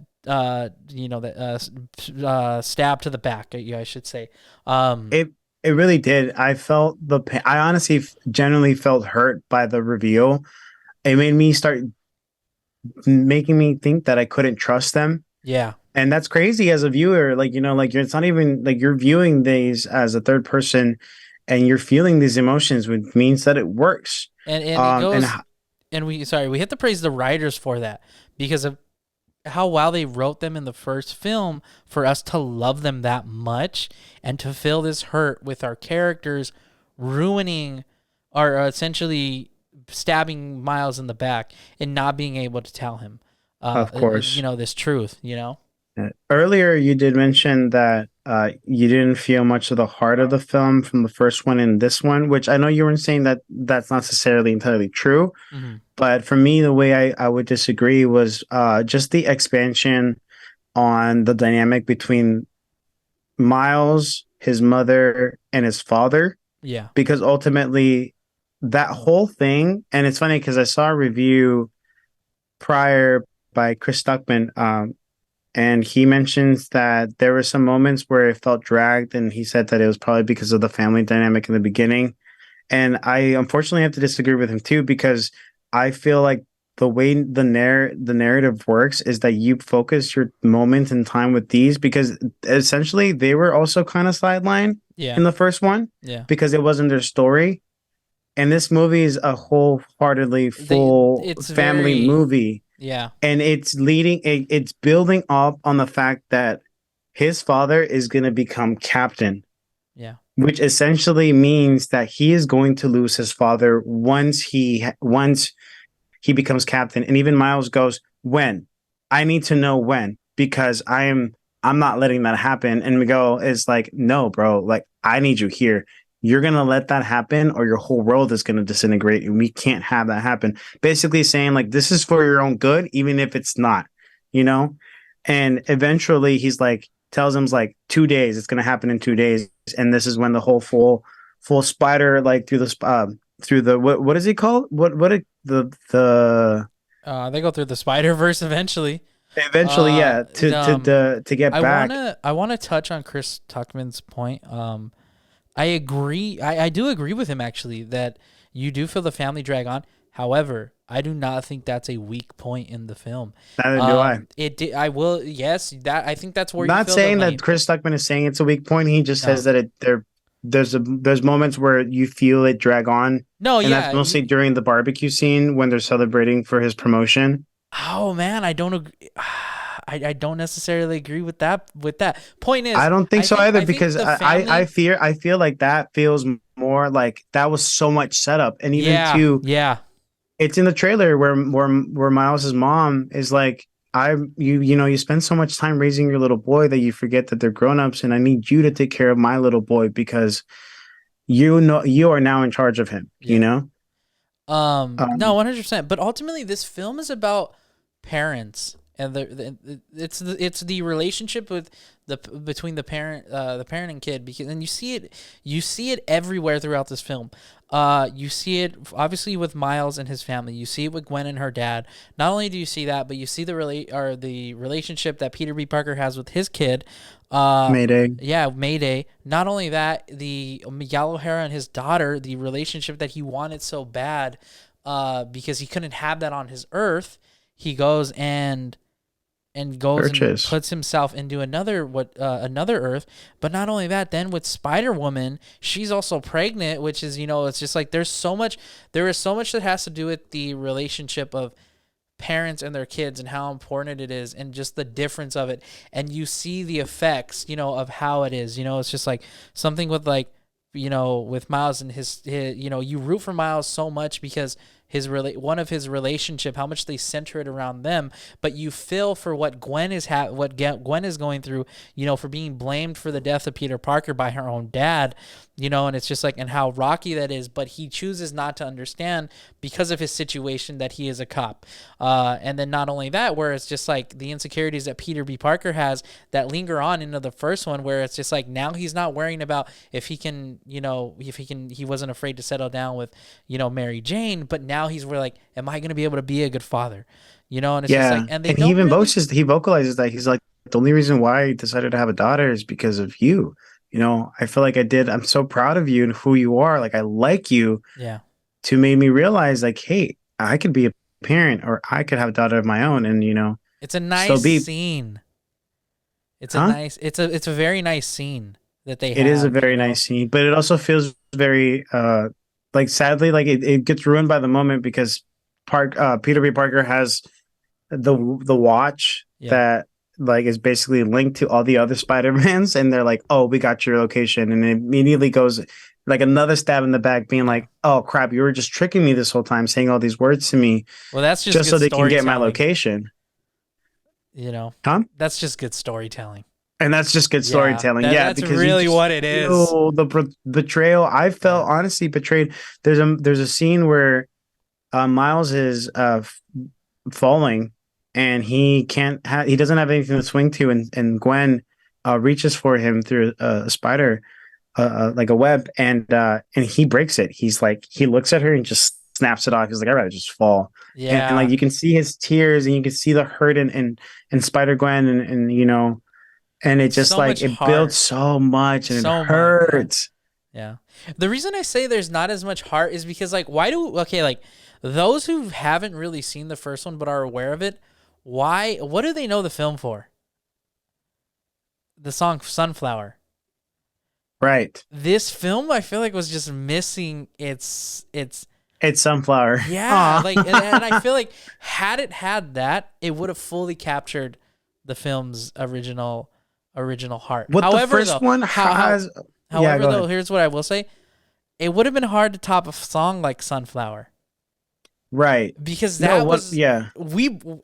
stab to the back, I should say. it it really did. I felt I honestly generally felt hurt by the reveal. It made me start making me think that I couldn't trust them. Yeah, And that's crazy as a viewer. Like, like it's not even like you're viewing these as a third person and you're feeling these emotions, which means that it works. and it And goes, and we have to praise the writers for that because of how well they wrote them in the first film for us to love them that much and to feel this hurt with our characters ruining or essentially stabbing Miles in the back and not being able to tell him of course, this truth. earlier you did mention that you didn't feel much of the heart of the film from the first one and this one, which I know you weren't saying that that's not necessarily entirely true. Mm-hmm. But for me, the way I would disagree was just the expansion on the dynamic between Miles, his mother, and his father, Yeah. because ultimately that whole thing, and it's funny because I saw a review prior by Chris Stuckman, and he mentions that there were some moments where it felt dragged, and he said that it was probably because of the family dynamic in the beginning. And I unfortunately have to disagree with him too, because I feel like the way the narrative works is that you focus your moment in time with these, because essentially they were also kind of sidelined Yeah. in the first one Yeah. because it wasn't their story. And this movie is a wholeheartedly full It's family very, movie, yeah. and it's building up on the fact that his father is going to become captain, Yeah. which essentially means that he is going to lose his father once he becomes captain. And even Miles goes, when? I need to know when, because I'm not letting that happen. And Miguel is like, no, bro, like I need you here. You're gonna let that happen or your whole world is gonna disintegrate, and we can't have that happen. Basically saying like this is for your own good, even if it's not, you know? And eventually he's like tells him like 2 days, it's gonna happen in 2 days. And this is when the whole full spider like through the what is he called? The They go through the Spider Verse eventually. eventually, Uh, yeah, to get I back. wanna touch on Chris Tuckman's point. I agree. I do agree with him actually that you do feel the family drag on. However, I do not think that's a weak point in the film. Neither do I. I will. Yes, that I think that's where you Not feel the saying that lane. Chris Stuckman is saying it's a weak point. He just says No, that there's moments where you feel it drag on, no, and that's yeah. mostly during the barbecue scene when they're celebrating for his promotion. Oh man, I don't agree. I don't necessarily agree with that. Point is, I don't think so either, I think because the I family. fear I feel like that feels more like that was so much setup, and even Yeah, too, yeah, it's in the trailer where Miles's mom is like, you spend so much time raising your little boy that you forget that they're grown-ups, and I need you to take care of my little boy because you are now in charge of him, you yeah. know? No, Um 100%. But ultimately, this film is about parents and it's the relationship with between the parent and kid, because and you see it everywhere throughout this film. You see it obviously with Miles and his family. You see it with Gwen and her dad. Not only do you see that, but you see the relationship that Peter B. Parker has with his kid. Mayday. Yeah, Mayday. Not only that, the Miguel O'Hara and his daughter, the relationship that he wanted so bad, because he couldn't have that on his Earth. He goes and Purchase. puts himself into another Earth. But not only that, then with Spider-Woman, she's also pregnant, which is, it's just like there is so much that has to do with the relationship of parents and their kids and how important it is, and just the difference of it. And you see the effects, of how it is. It's just like something with like, with Miles and his you root for Miles so much because one of his relationship, how much they center it around them, but you feel for what Gwen is Gwen is going through, for being blamed for the death of Peter Parker by her own dad, and it's just like, and how rocky that is, but he chooses not to understand because of his situation that he is a cop. And then not only that, where it's just like the insecurities that Peter B. Parker has that linger on into the first one, where it's just like now he's not worrying about if he wasn't afraid to settle down with, Mary Jane, but now he's like, am I going to be able to be a good father? And it's just Yeah. like, and they And he don't even really, he vocalizes that he's like, the only reason why I decided to have a daughter is because of you. I feel like I'm so proud of you and who you are. Like, I like you yeah, to make me realize, like, hey, I could be a parent or I could have a daughter of my own and, it's a still nice be, scene. huh? It's a very nice scene that they It is a have, very nice scene, but it also feels very, like, sadly, like it gets ruined by the moment because Peter B. Parker has the watch Yeah. that like is basically linked to all the other Spider-Mans, and they're like, "Oh, we got your location," and it immediately goes like another stab in the back, being Yeah. like, "Oh crap, you were just tricking me this whole time, saying all these words to me Well, that's just just good so they can get my storytelling, location." you know. Huh? That's just good storytelling. And that's just good Yeah. storytelling, That yeah, that's because you really just what it is. feel the betrayal. I Yeah. felt honestly betrayed. There's a scene where Miles is falling and he doesn't have anything to swing to, and Gwen reaches for him through a spider, like a web, and he breaks it. He looks at her and just snaps it off. He's like, I'd rather just fall. And like Yeah. you can see his tears and you can see the hurt in Spider Gwen, and and it just So like much it builds heart. so much and it So much. Yeah. hurts. Yeah. The reason I say there's not as much heart is because like like those who haven't really seen the first one but are aware of it, what do they know the film for? The song Sunflower. Right. This film I feel like was just missing It's Sunflower. yeah, Aw. like and I feel like had it had that, it would have fully captured the film's original heart. What the However first though, one has. Yeah, go ahead. here's what I will say. It would have been hard to top a song like Sunflower, Right. because No, that what was yeah.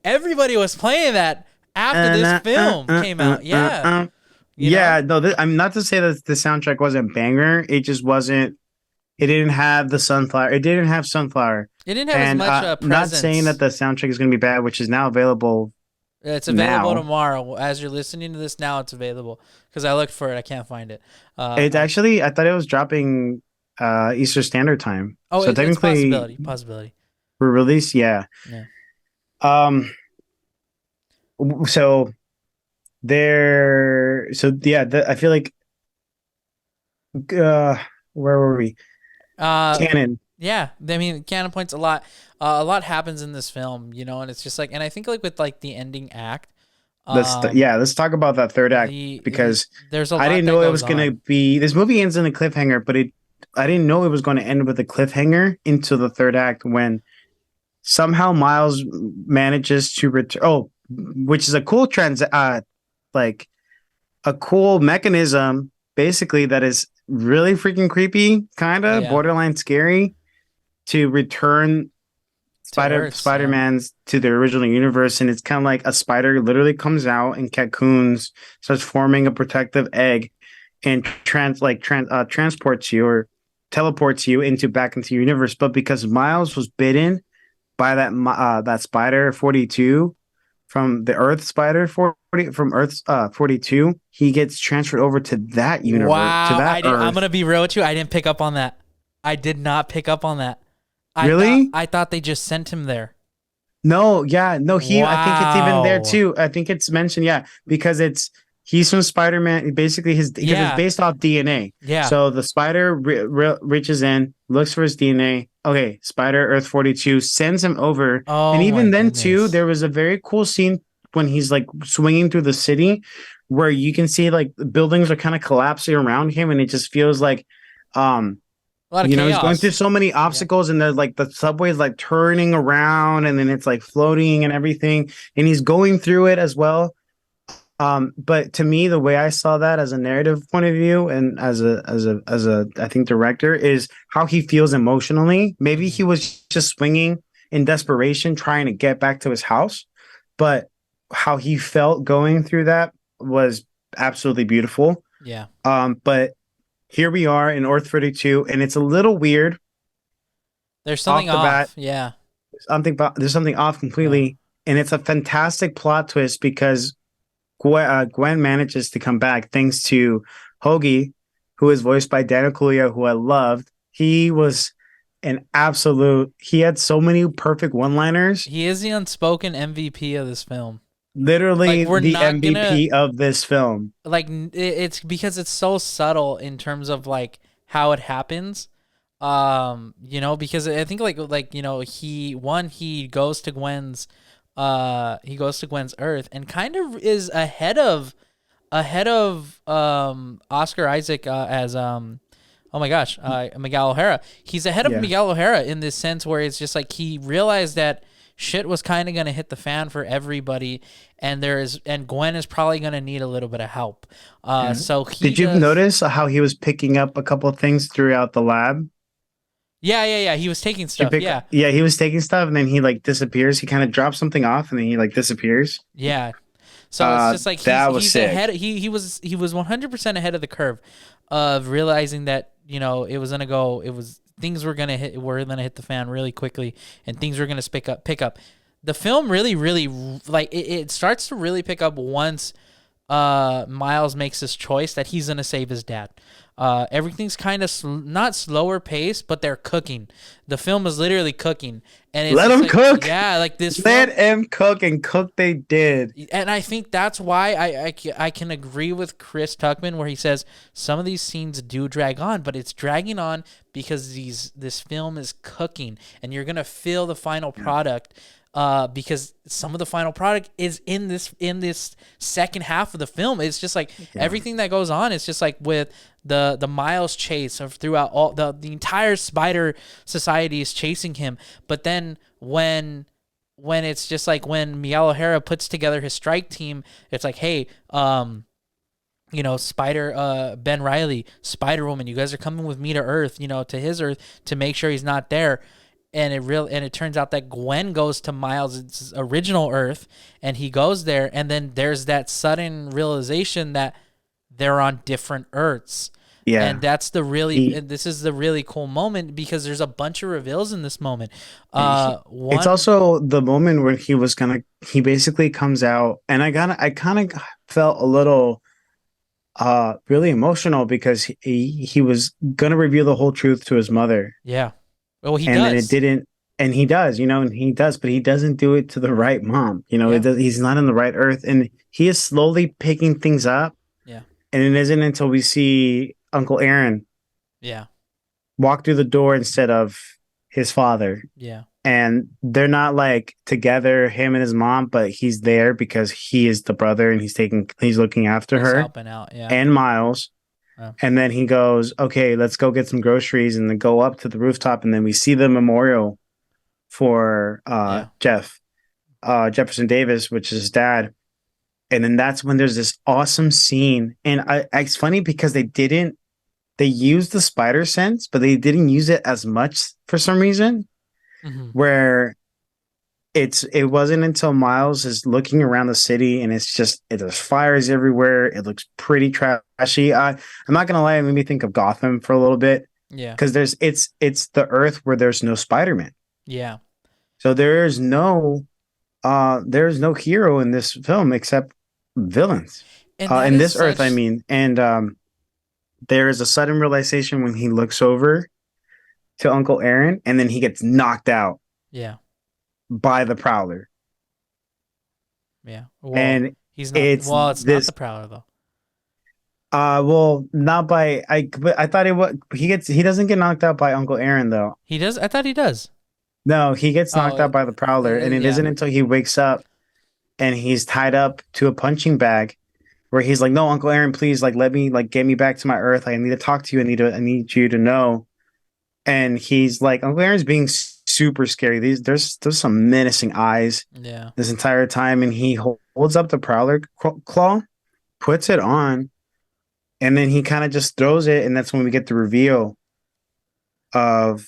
everybody was playing that after this film came out. Yeah. You Yeah, know? no, I'm not to say that the soundtrack wasn't banger. It just wasn't. It didn't have the sunflower. It didn't have sunflower. It didn't have as And much not saying that presence. the soundtrack is going to be bad, which is now available It's available now. tomorrow. As you're listening to this now, it's available. Because I looked for it, I can't find it. It's actually, I thought it was dropping Eastern Standard Time. So It's technically, possibility. for release, yeah. Yeah. Um. So So yeah, I feel like where were we? Uh, Canon. yeah. I mean, canon points a lot. A lot happens in this film, and it's just like, and I think like with like the ending act, Let's talk about that third act because there's a I lot didn't that know it goes was gonna on. be this movie ends in a cliffhanger, but I didn't know it was going to end with a cliffhanger into the third act when somehow Miles manages to return. Oh, which is a cool like a cool mechanism, basically that is really freaking creepy, kind of Yeah. borderline scary to return To Earths. Yeah. Spider-Man's to the original universe, and it's kind of like a spider literally comes out and cocoons, starts forming a protective egg, and transports you or teleports you back into your universe. But because Miles was bitten by that spider 42 from the Earth Spider 40 from Earth 42, he gets transferred over to that universe, to Wow, that I'm Earth. gonna be real with you. I didn't pick up on that. I did not pick up on that. Really? I thought they just sent him there. No, yeah, no, I think it's even there Wow. too. I think it's mentioned, yeah, because he's from Spider-Man. Basically, because it's Yeah. based off DNA. Yeah. So the spider reaches in, looks for his DNA. Okay, Spider Earth 42 sends him over, and Oh my even then too, goodness. there was a very cool scene when he's like swinging through the city, where you can see like the buildings are kind of collapsing around him, and it just feels like, um, A lot of he's going through chaos. so many Yeah. obstacles, and there's like the subway's like turning around, and then it's like floating and everything, and he's going through it as well. But to me, the way I saw that as a narrative point of view, and as a I think director, is how he feels emotionally. Maybe he Mhm. was just swinging in desperation, trying to get back to his house, but how he felt going through that was absolutely beautiful. Yeah. But here we are in Earth 32, and it's a little weird There's off something the bat. off. Yeah. There's something off Yeah. completely, and it's a fantastic plot twist because Gwen manages to come back thanks to Hoagie, who is voiced by Daniel Kaluuya, who I loved. He was an absolute. He had so many perfect one-liners. He is the unspoken MVP of this film. Like Literally we're the not gonna MVP of this film. like it's because it's so subtle in terms of like how it happens. Because I think he goes to Gwen's Earth and kind of is ahead of Oscar Isaac as oh my gosh, Miguel O'Hara. He's ahead of Yeah, Miguel O'Hara in this sense where it's just like he realized that shit was kind of going to hit the fan for everybody, and Gwen is probably going to need a little bit of help. yeah. So he Did you does. notice how he was picking up a couple of things throughout the lab? Yeah. He was taking Did you stuff. pick? Yeah, Yeah, he was taking stuff, and then he like disappears. He kind of drops something off, and then he like disappears. yeah. So it's just like That was he's ahead. sick. He was 100% ahead of the curve of realizing that it was gonna go. It was things were gonna hit the fan really quickly, and things were gonna pick up. The film really like it starts to really pick up once Miles makes his choice that he's gonna save his dad. Everything's kind of not slower pace, but they're cooking. The film is literally cooking, and it's Let just him like cook. yeah, like this Let film. him cook, and cook they did. And I think that's why I can agree with Chris Tuckman where he says some of these scenes do drag on, but it's dragging on because this film is cooking, and you're gonna feel the final product. Because some of the final product is in this second half of the film. It's just like Yeah. everything that goes on. It's just like with the Miles chase of throughout all the entire Spider Society is chasing him, but then when it's just like when Miguel O'Hara puts together his strike team, it's like, hey, Spider, Ben Riley, Spider Woman, you guys are coming with me to Earth, to his Earth to make sure he's not there. And it turns out that Gwen goes to Miles' original Earth, and he goes there, and then there's that sudden realization that they're on different Earths. Yeah. And that's He, this is the really cool moment because there's a bunch of reveals in this moment. it's One, also the moment where he basically comes out, and I kind of felt a little really emotional because he was gonna reveal the whole truth to his mother, yeah. Well, he and then it does. didn't, and he does, and he does, but he doesn't do it to the right mom. Yeah. he's not in the right earth, and he is slowly picking things up. Yeah. And it isn't until we see Uncle Aaron Yeah. walk through the door instead of his father. Yeah. And they're not like together, him and his mom, but he's there because he is the brother, and he's looking after He's her helping out. Yeah. and Miles. Yeah. And then he goes, okay, let's go get some groceries, and then go up to the rooftop. And then we see the memorial for Yeah. Jefferson Davis, which is his dad. And then that's when there's this awesome scene. And it's funny because they used the spider sense, but they didn't use it as much for some reason. Mm-hmm. Where it wasn't until Miles is looking around the city, and there's fires everywhere. It looks pretty trashy. I'm not gonna lie, it made me think of Gotham for a little bit Yeah. because it's the Earth where there's no Spider-Man. Yeah. So there is no there's no hero in this film except villains. And that In is this Earth, I such, mean, and there is a sudden realization when he looks over to Uncle Aaron, and then he gets knocked out yeah, by the Prowler, yeah. Well, and he's not. it's Well, it's not this. the Prowler though. Well, not by but I thought it was he doesn't get knocked out by Uncle Aaron though. He does. I thought he does. No, he gets Oh, knocked out by the Prowler, and it yeah, isn't until he wakes up and he's tied up to a punching bag where he's like, "No, Uncle Aaron, please, like, let me, like, get me back to my Earth. Like, I need to talk to you. I need you to know." And he's like, Uncle Aaron's being super scary. There's some menacing eyes yeah. this entire time, and he holds up the Prowler claw, puts it on, and then he kind of just throws it, and that's when we get the reveal of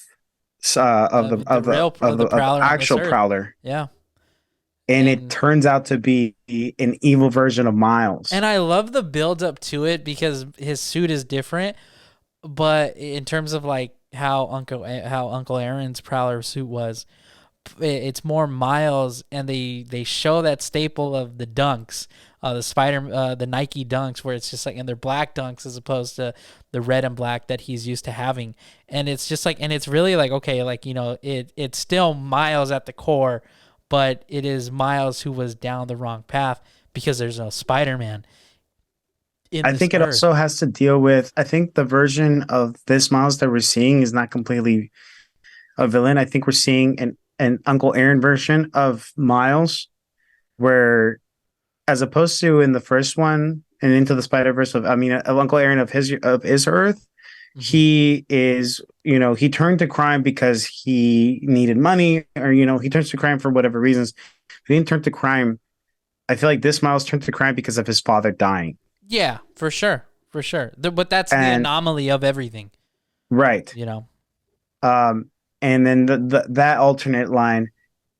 The real the of the Prowler on this actual Earth. Prowler, Yeah, and it and turns out to be an evil version of Miles. I love the build up to it because his suit is different, but in terms of like how Uncle Aaron's Prowler suit was, it's more Miles, and they show that staple of the dunks, the Nike dunks, where it's just like, and they're black dunks as opposed to the red and black that he's used to having, and it's just like, and it's really like, okay, like, it's still Miles at the core, but it is Miles who was down the wrong path because there's no Spider-Man in I this think it Earth. also has to deal with. I think the version of this Miles that we're seeing is not completely a villain. I think we're seeing an Uncle Aaron version of Miles, where as opposed to in the first one and Into the Spider Verse of Uncle Aaron of his Earth, Mhm. he is, he turned to crime because he needed money, or he turns to crime for whatever reasons. He didn't turn to crime. I feel like this Miles turned to crime because of his father dying. Yeah, for sure, for sure. But that's the And anomaly of everything, right. you know. Um, and then that alternate line,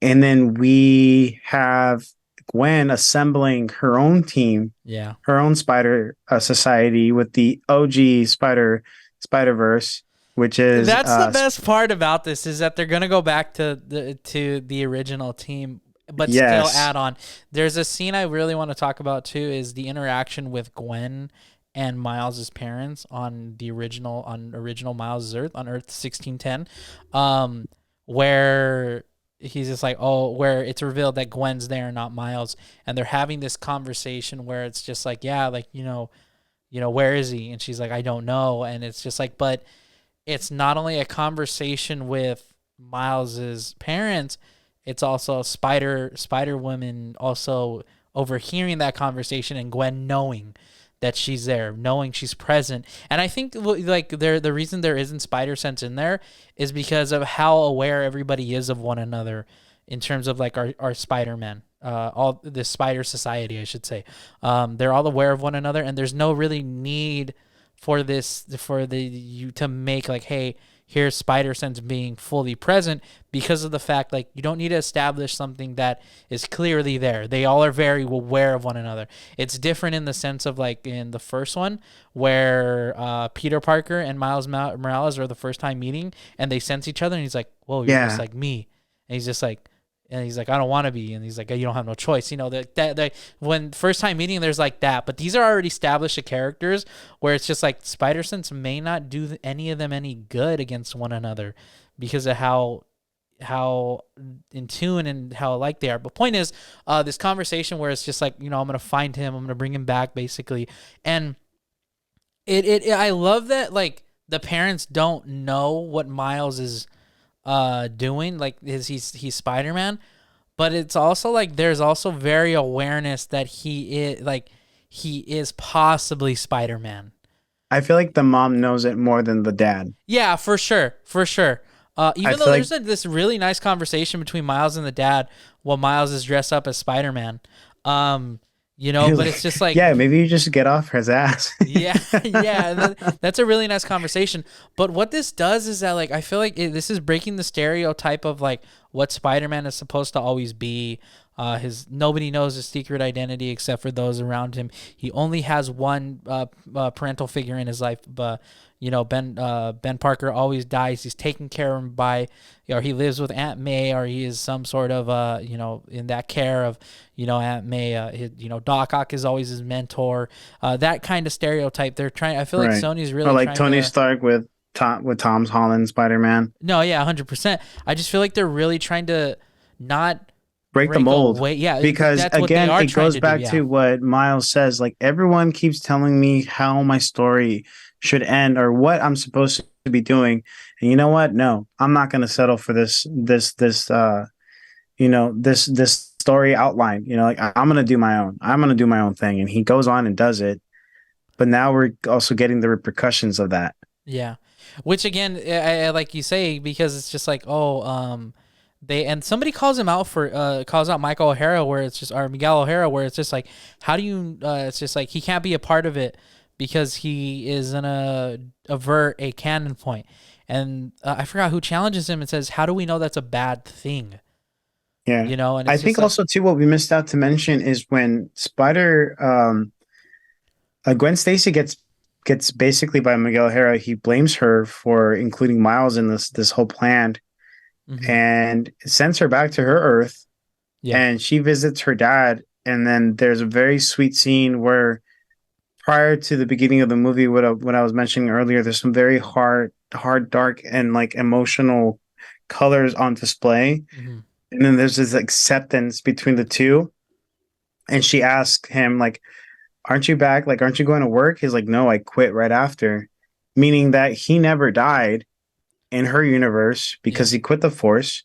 and then we have Gwen assembling her own team, Yeah. her own Spider Society with the OG Spider Verse, which is That's the best part about this is that they're gonna go back to the original team, but still yes, add on. There's a scene I really want to talk about too, is the interaction with Gwen and Miles's parents on original Miles's Earth, on Earth 1610, where he's just like, oh, where it's revealed that Gwen's there, not Miles, and they're having this conversation where it's just like, yeah, like, where is he? And she's like, I don't know, and it's just like, but it's not only a conversation with Miles's parents, it's also Spider Woman also overhearing that conversation, and Gwen knowing that she's there, knowing she's present. And I think like the reason there isn't Spider Sense in there is because of how aware everybody is of one another in terms of like our Spider-Man. All the Spider Society, I should say. They're all aware of one another, and there's no really need for you to make like, hey, here's Spider Sense being fully present, because of the fact like you don't need to establish something that is clearly there. They all are very aware of one another. It's different in the sense of like in the first one where Peter Parker and Miles Morales are the first time meeting and they sense each other, and he's like, whoa, you're just yeah. like me. And he's like, I don't want to be. And he's like, you don't have no choice. That when first time meeting, there's like that. But these are already established characters where it's just like Spider Sense may not do any of them any good against one another because of how in tune and how alike they are. But point is, this conversation where it's just like, I'm gonna find him, I'm gonna bring him back, basically, and I love that like the parents don't know what Miles is doing, like he's Spider-Man, but it's also like there's also very awareness that he is possibly Spider-Man. I feel like the mom knows it more than the dad. Yeah, for sure, for sure. I Even though feel like there's this really nice conversation between Miles and the dad while Miles is dressed up as Spider-Man, he's but like, it's just like, yeah, maybe you just get off his ass. yeah, yeah, that's a really nice conversation. But what this does is that, like, I feel like this is breaking the stereotype of like what Spider-Man is supposed to always be. His nobody knows his secret identity except for those around him. He only has one parental figure in his life, but Ben Parker always dies. He's taken care of by, he lives with Aunt May, or he is some sort of in that care of Aunt May. Doc Ock is always his mentor. That kind of stereotype. They're trying. I feel like Right. Sony's Or really like trying Tony to. Stark with Tom's Holland Spider-Man. No, yeah, 100%. I just feel like they're really trying to not Break the break mold. away. Yeah, Because that's what they again, are it trying goes to do. back Yeah, to what Miles says. Like everyone keeps telling me how my story should end or what I'm supposed to be doing. And you know what? No, I'm not gonna settle for this story outline. Like I'm gonna do my own. I'm gonna do my own thing. And he goes on and does it. But now we're also getting the repercussions of that. yeah. Which again, I like you say, because it's just like, oh, and somebody calls him out for calls out Michael O'Hara, where it's just, or Miguel O'Hara, where it's just like, how do you? It's just like he can't be a part of it because he is gonna avert a cannon point. And I forgot who challenges him and says, "How do we know that's a bad thing?" Yeah. And I it's just think like, also too what we missed out to mention is when Gwen Stacy gets basically by Miguel O'Hara, he blames her for including Miles in this whole plan mhm, and sends her back to her Earth, yeah, and she visits her dad. And then there's a very sweet scene where prior to the beginning of the movie, what I was mentioning earlier, there's some very hard, dark, and like emotional colors on display. mhm, And then there's this acceptance between the two. And she asks him, like, aren't you back? Like, aren't you going to work? He's like, no, I quit right after. Meaning that he never died in her universe yeah, because he quit the force.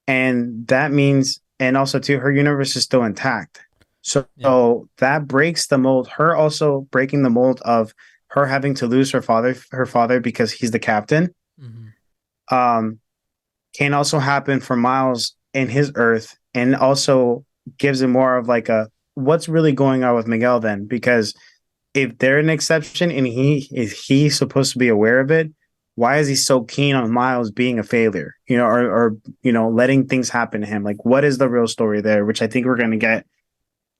And that means, and also too, her universe is still intact. So, yeah, so that breaks the mold. Her also breaking the mold of her having to lose her father because he's the captain. mhm, Um, can also happen for Miles in his Earth, and also gives it more of like a what's really going on with Miguel then? Because if they're an exception and he supposed to be aware of it, why is he so keen on Miles being a failure? Or letting things happen to him? Like, what is the real story there? Which I think we're going to get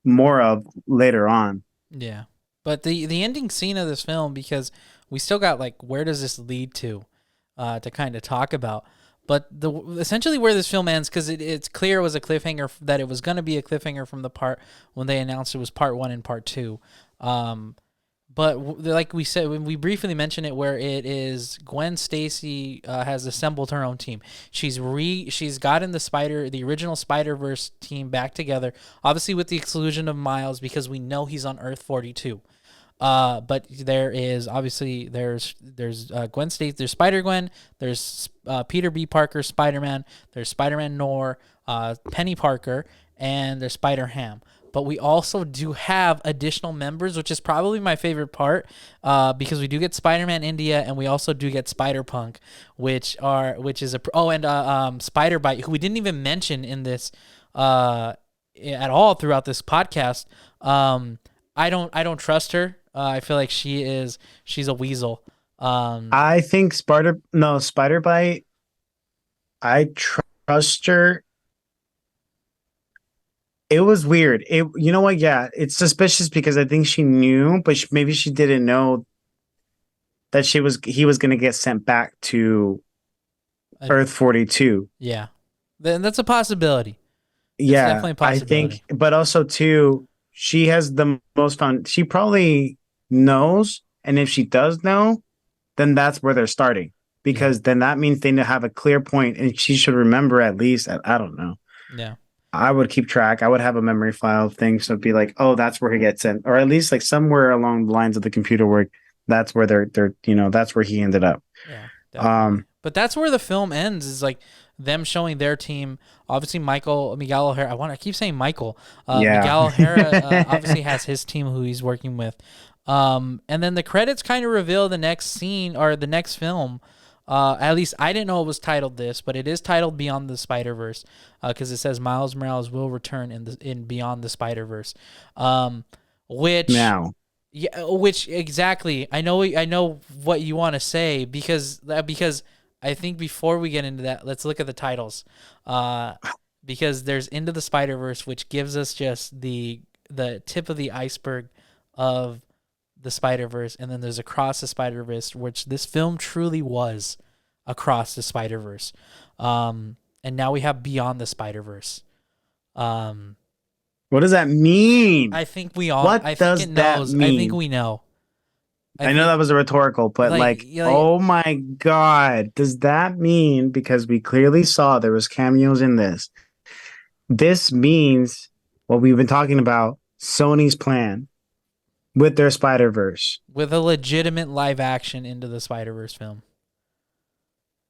more of later on. yeah. But the ending scene of this film, because we still got like, where does this lead to kind of talk about. But essentially where this film ends, because it's clear it was a cliffhanger, that it was going to be a cliffhanger from the part when they announced it was part one and part two. Um, but like we said, when we briefly mentioned it, where it is Gwen Stacy has assembled her own team. She's gotten the original Spider-Verse team back together, obviously with the exclusion of Miles because we know he's on Earth 42. But there is obviously there's Gwen Stacy, there's Spider Gwen, there's Peter B. Parker Spider Man, there's Spider Man Noir, Penny Parker, and there's Spider Ham. But we also do have additional members, which is probably my favorite part, because we do get Spider Man India, and we also do get Spider Punk, which is Spider Bite, who we didn't even mention in this at all throughout this podcast. I don't trust her. I feel like she's a weasel. Um, I think Spider Bite. I trust her. It was weird. You know what? Yeah, it's suspicious because I think she knew, but maybe she didn't know that he was going to get sent back to uh, Earth 42. yeah, then that's a possibility. It's Yeah, definitely a I think, possibility. but also too, she has the most fun. She probably knows, and if she does know, then that's where they're starting Yeah, because then that means they have a clear point, and she should remember at least. I don't know. yeah, I would keep track. I would have a memory file of things. So it'd be like, oh, that's where he gets in, or at least like somewhere along the lines of the computer work. That's where that's where he ended up. yeah, definitely. Um, But that's where the film ends. Is like them showing their team. Obviously, Miguel O'Hara. I keep saying Michael. yeah. Miguel O'Hara obviously has his team who he's working with. And then the credits kind of reveal the next scene or the next film. At least I didn't know it was titled this, but it is titled Beyond the Spider-Verse because it says Miles Morales will return in Beyond the Spider-Verse. Um, which Now, which exactly I know what you want to say because I think before we get into that, let's look at the titles. Uh, because there's Into the Spider-Verse, which gives us just the tip of the iceberg of the Spider-Verse, and then there's Across the Spider-Verse, which this film truly was Across the Spider-Verse. And now we have Beyond the Spider-Verse. Um, What does that mean? I think we all. What I think it does that knows. I think mean? we know. I I know think that was a rhetorical, but oh my God, does that mean, because we clearly saw there was cameos in this, this means what we've been talking about, Sony's plan with their Spider-Verse, with a legitimate live action into the Spider-Verse film.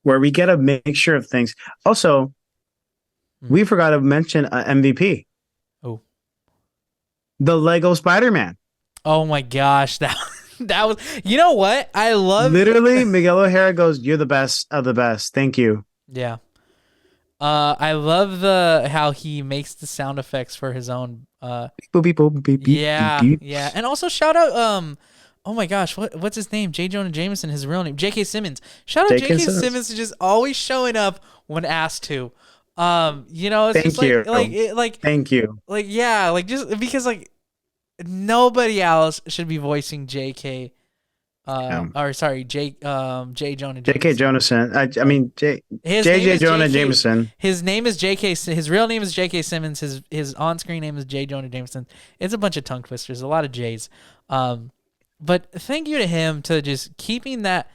where we get a mixture of things. Also, we forgot to mention MVP. Oh. The Lego Spider-Man. Oh my gosh, that was, you know what? I love, literally Miguel O'Hara goes, "You're the best of the best. Thank you." Yeah. I love how he makes the sound effects for his own Beep, beep, beep, beep, beep, yeah, beep. yeah. And also shout out oh my gosh, what's his name? J. Jonah Jameson, his real name. J.K. Simmons. Shout out J.K. Simmons just always showing up when asked to. You know, it's just thank you. Like, yeah, like, just because, like, nobody else should be voicing J.K. Or sorry, J. Jonah Jameson. J.K. Jonason. I mean, J.J. Jonah Jameson. His name is J.K. His real name is J.K. Simmons. His on-screen name is J. Jonah Jameson. It's a bunch of tongue twisters, a lot of J's. But thank you to him to just keeping that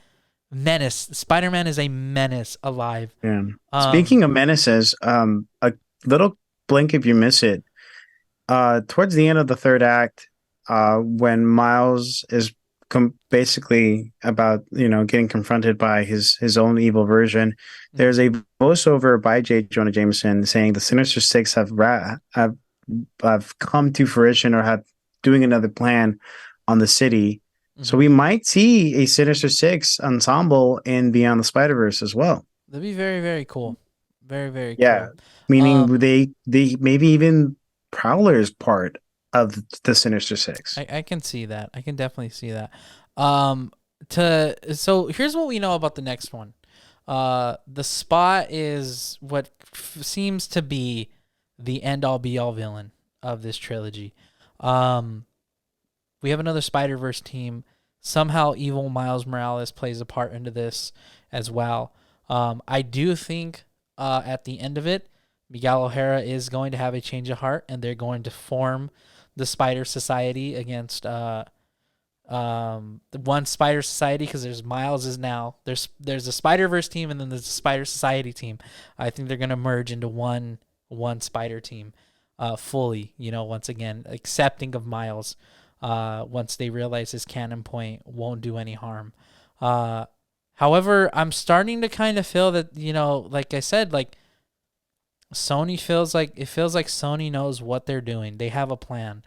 menace. Spider-Man is a menace alive. Yeah. Speaking of menaces, a little blink if you miss it. Towards the end of the third act, when Miles is basically about, getting confronted by his own evil version, there's a voiceover by J. Jonah Jameson saying the Sinister Six have come to fruition, or have doing another plan on the city. Mm-hmm. So we might see a Sinister Six ensemble in Beyond the Spider-Verse as well. That'd be very, very cool. Very, very cool. Meaning they maybe even Prowler's part of the Sinister Six. I can see that. I can definitely see that. So here's what we know about the next one. The Spot is what seems to be the end-all be-all villain of this trilogy. We have another Spider-Verse team. Somehow evil Miles Morales plays a part into this as well. I do think at the end of it, Miguel O'Hara is going to have a change of heart, and they're going to form the Spider Society against the one Spider Society, because there's Miles is now there's a Spider-Verse team, and then there's a Spider Society team. I think they're gonna merge into one Spider team, fully. Once again, accepting of Miles. Once they realize his cannon point won't do any harm. However, I'm starting to kind of feel that, like I said, like Sony feels like Sony knows what they're doing. They have a plan,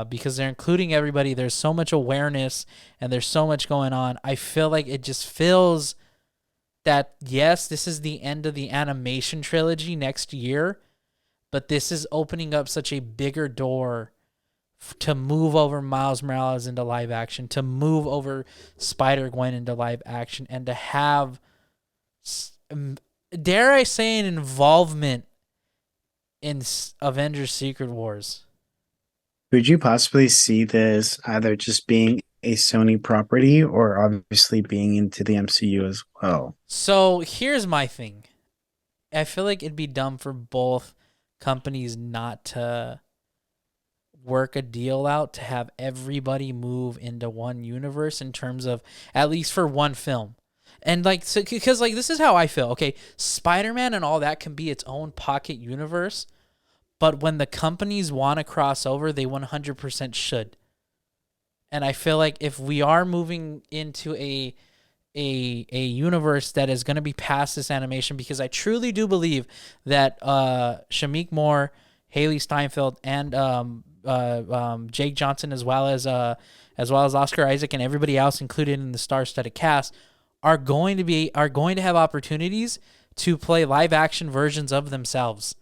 because they're including everybody. There's so much awareness and there's so much going on. I feel like it just feels that, yes, this is the end of the animation trilogy next year, but this is opening up such a bigger door to move over Miles Morales into live action, to move over Spider-Gwen into live action, and to have, dare I say, an involvement in Avengers Secret Wars. Could you possibly see this either just being a Sony property, or obviously being into the MCU as well? So here's my thing. I feel like it'd be dumb for both companies not to work a deal out to have everybody move into one universe, in terms of, at least for one film. And because this is how I feel. Okay, Spider-Man and all that can be its own pocket universe, but when the companies want to cross over, they 100% should. And I feel like if we are moving into a universe that is going to be past this animation, because I truly do believe that Shamik Moore, Haley Steinfeld, and Jake Johnson, as well as Oscar Isaac and everybody else included in the star-studded cast, are going to have opportunities to play live action versions of themselves.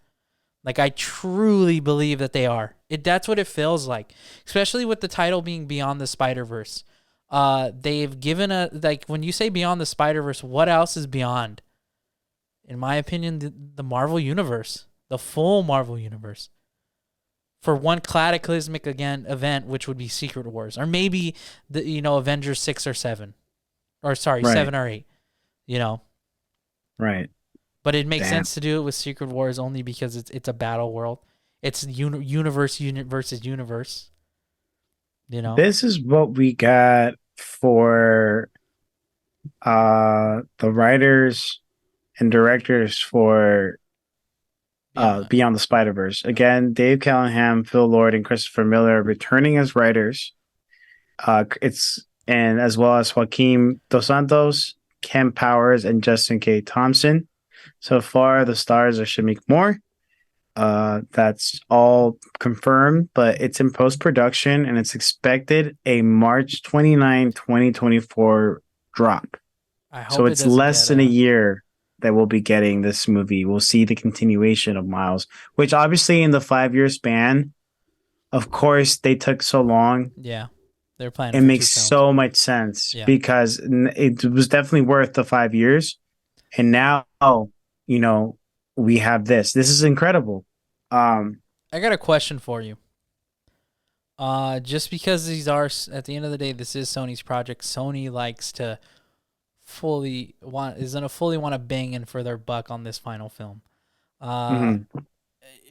Like, I truly believe that they are. That's what it feels like, especially with the title being Beyond the Spider-Verse. They've given when you say Beyond the Spider-Verse, what else is beyond? In my opinion, the Marvel Universe, the full Marvel Universe. for one cataclysmic event, which would be Secret Wars, or maybe the Avengers 6 or 7, or sorry, Right. 7 or 8. You know, Right. but it makes Damn. sense to do it with Secret Wars only because it's a battle world. It's universe versus universe. You know, This is what we got for the writers and directors for beyond. Beyond the Spider-Verse. Again, Dave Callahan, Phil Lord, and Christopher Miller returning as writers. It's and as well as Joaquin Dos Santos, Ken Powers, and Justin K. Thompson. So far, the stars are Shamik Moore. That's all confirmed, but it's in post-production and it's expected a March 29, 2024 drop. I So hope it it's doesn't less get than a year that we'll be getting this movie. We'll see the continuation of Miles, which obviously in the 5 year span, of course, they took so long. yeah. They're planning It for two makes films. so much sense Yeah. because it was definitely worth the 5 years. And now, you know, we have this. This is incredible. I got a question for you. Just because these are at the end of the day, this is Sony's project. Sony likes to is gonna fully want to bang in for their buck on this final film. mhm.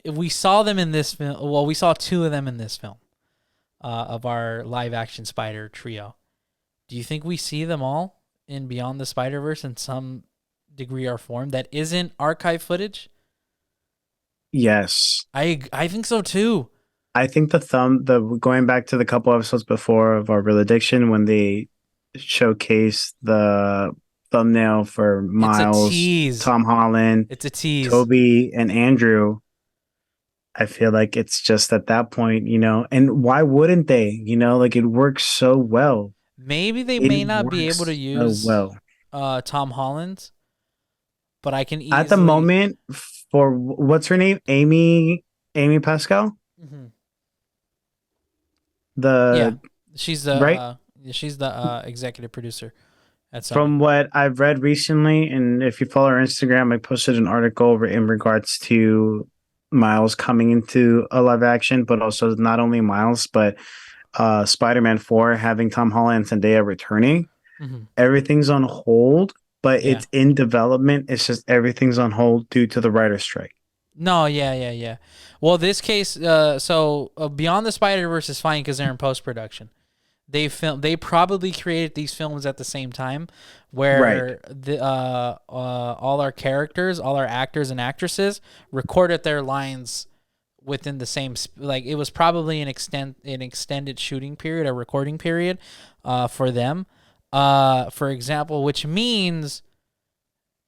We saw them in this film. Well, we saw two of them in this film of our live action Spider trio. Do you think we see them all in Beyond the Spider Verse in some degree or form that isn't archive footage? Yes. I think so too. I think the going back to the couple episodes before of our real addiction when they showcased the thumbnail for It's a Miles, tease. Tom Holland, It's a tease. Toby, and Andrew, I feel like it's just at that point, and why wouldn't they? Like it works so well. Maybe they It may not be able to works so use well. Tom Holland, but I can At the easily. moment, for what's her name? Amy Pascal? Mhm. Yeah, The she's right? the executive producer at Sony. From what I've read recently, and if you follow our Instagram, I posted an article in regards to Miles coming into a live action, but also not only Miles, but Spider-Man 4 having Tom Holland and Zendaya returning. Hmm. Everything's on hold, but Yeah. it's in development. It's just everything's on hold due to the writer's strike. No. Yeah. Well, this case, Beyond the Spider Verse is fine because they're in post production. They probably created these films at the same time, Right. where all our characters, all our actors and actresses recorded their lines within the same like it was probably an extended shooting period or recording period for them, for example, which means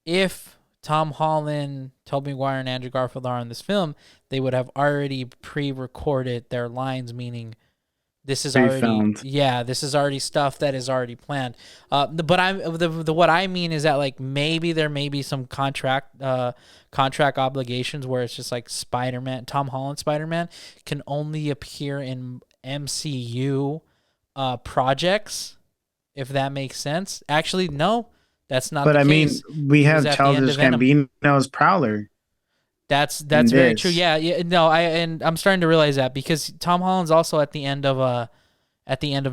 if Tom Holland, Tobey Maguire, and Andrew Garfield are in this film, they would have already pre-recorded their lines, meaning Pre-filmed. this is already stuff that is already planned. But what I mean is that like maybe there may be some contract obligations where it's just like Tom Holland Spider-Man can only appear in MCU projects, if that makes sense. Actually, no, that's not But the I mean, case. we He was have at the end Childish of Venom. Gambino as Prowler in That's very true. this. Yeah. No, I'm starting to realize that because Tom Holland's also at the end of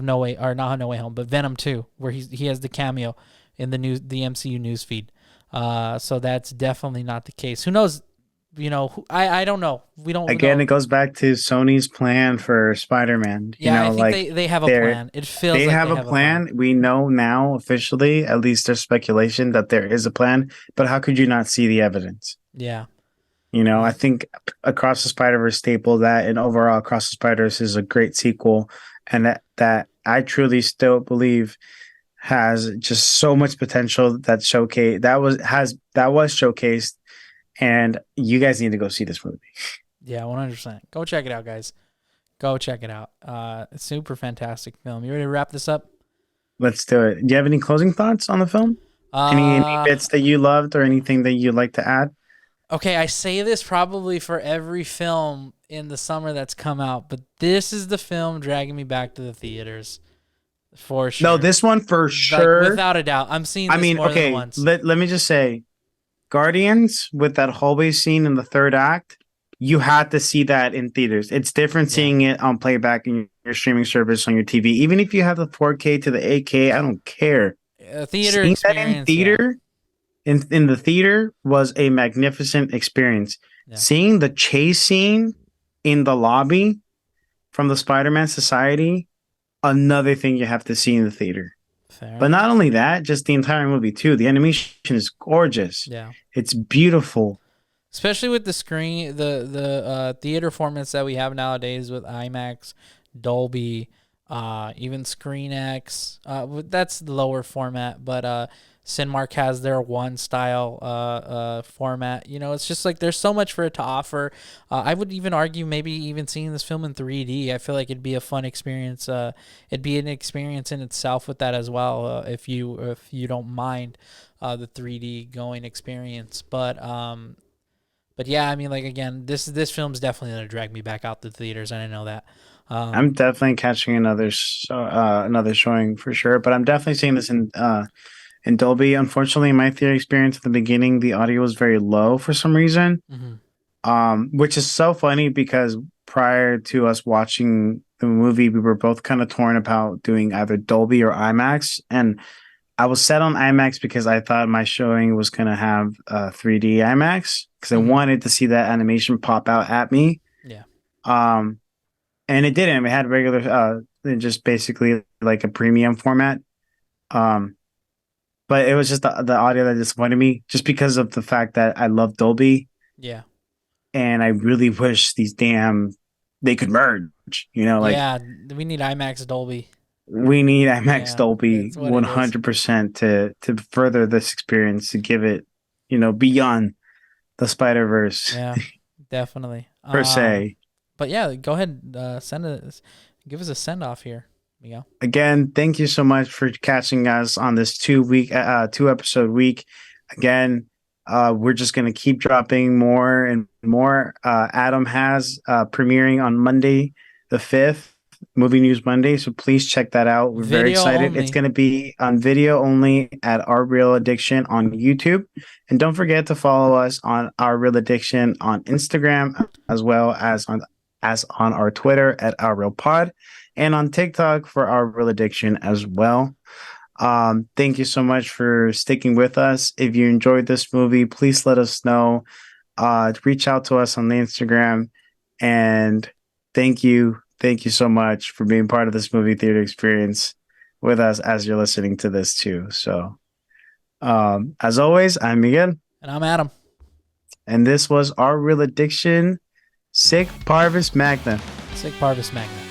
No Way, or not No Way Home, but Venom 2, where he has the cameo in the MCU news feed. So that's definitely not the case. Who knows? I don't know. We don't Again, know. it goes back to Sony's plan for Spider-Man. Yeah, I think Like they have a they're plan. It feels they like have they a have a plan. plan. We know now officially, at least there's speculation that there is a plan, but how could you not see the evidence? Yeah. I think Across the Spider-Verse staple that and overall Across the Spider-Verse is a great sequel and that I truly still believe has just so much potential that was showcased and you guys need to go see this movie. Yeah, 100%. Go check it out, guys. Go check it out. It's super fantastic film. You ready to wrap this up? Let's do it. Do you have any closing thoughts on the film? Any Uh, bits that you loved or anything that you'd like to add? okay, I say this probably for every film in the summer that's come out, but this is the film dragging me back to the theaters for No, sure. this one for Like sure. without a doubt, I'm seeing I this mean, more than okay, once. let me just say Guardians with that hallway scene in the third act, you had to see that in theaters. It's different Yeah. seeing it on playback in your streaming service on your TV. Even if you have the 4K to the 8K, I don't care. A theater Seeing that in experience, yeah. theater, in the theater, was a magnificent experience. Yeah. Seeing the chase scene in the lobby from the Spider-Man Society, another thing you have to see in the theater. Fair But not enough. only that, just the entire movie too. The animation is gorgeous. Yeah. It's beautiful. Especially with the screen, the theater formats that we have nowadays with IMAX, Dolby, even ScreenX. That's the lower format, but Cinemark has their one style format. You know, it's just like there's so much for it to offer. I would even argue maybe even seeing this film in 3D. I feel like it'd be a fun experience. It'd be an experience in itself with that as well. If you don't mind the 3D going experience, but yeah, I mean, like again, this film's definitely gonna drag me back out the theaters, and I know that. I'm definitely catching another showing for sure, but I'm definitely seeing this in Dolby. Unfortunately, in my theater experience at the beginning, the audio was very low for some reason. Mm-hmm. Which is so funny because prior to us watching the movie, we were both kind of torn about doing either Dolby or IMAX, and I was set on IMAX because I thought my showing was gonna have 3D IMAX because I Mm-hmm. wanted to see that animation pop out at me. Yeah. Um, and it didn't. We had regular, just basically like a premium format. Um, but it was just the audio that disappointed me, just because of the fact that I love Dolby Yeah. and I really wish they could merge. You know, like Yeah. We need IMAX Dolby. we need IMAX Yeah, Dolby that's what it is. 100% to further this experience, to give it, beyond the Spider Verse Yeah, definitely. per se. But yeah, go ahead, give us a send off here, Miguel. Again, thank you so much for catching us on this 2 episode week. Again, we're just gonna keep dropping more and more. Adam has premiering on Monday, the 5th, Movie News Monday. So please check that out. We're very Video excited. It's only. gonna be on video only at Our Real Addiction on YouTube, and don't forget to follow us on Our Real Addiction on Instagram, as well as on our Twitter at Our Real Pod, and on TikTok for Our Real Addiction as well. Thank you so much for sticking with us. If you enjoyed this movie, please let us know. Reach out to us on the Instagram. And thank you. Thank you so much for being part of this movie theater experience with us as you're listening to this too. So, as always, I'm Miguel. And I'm Adam. And this was Our Real Addiction, Sick Parvis Magna. Sick Parvis Magna.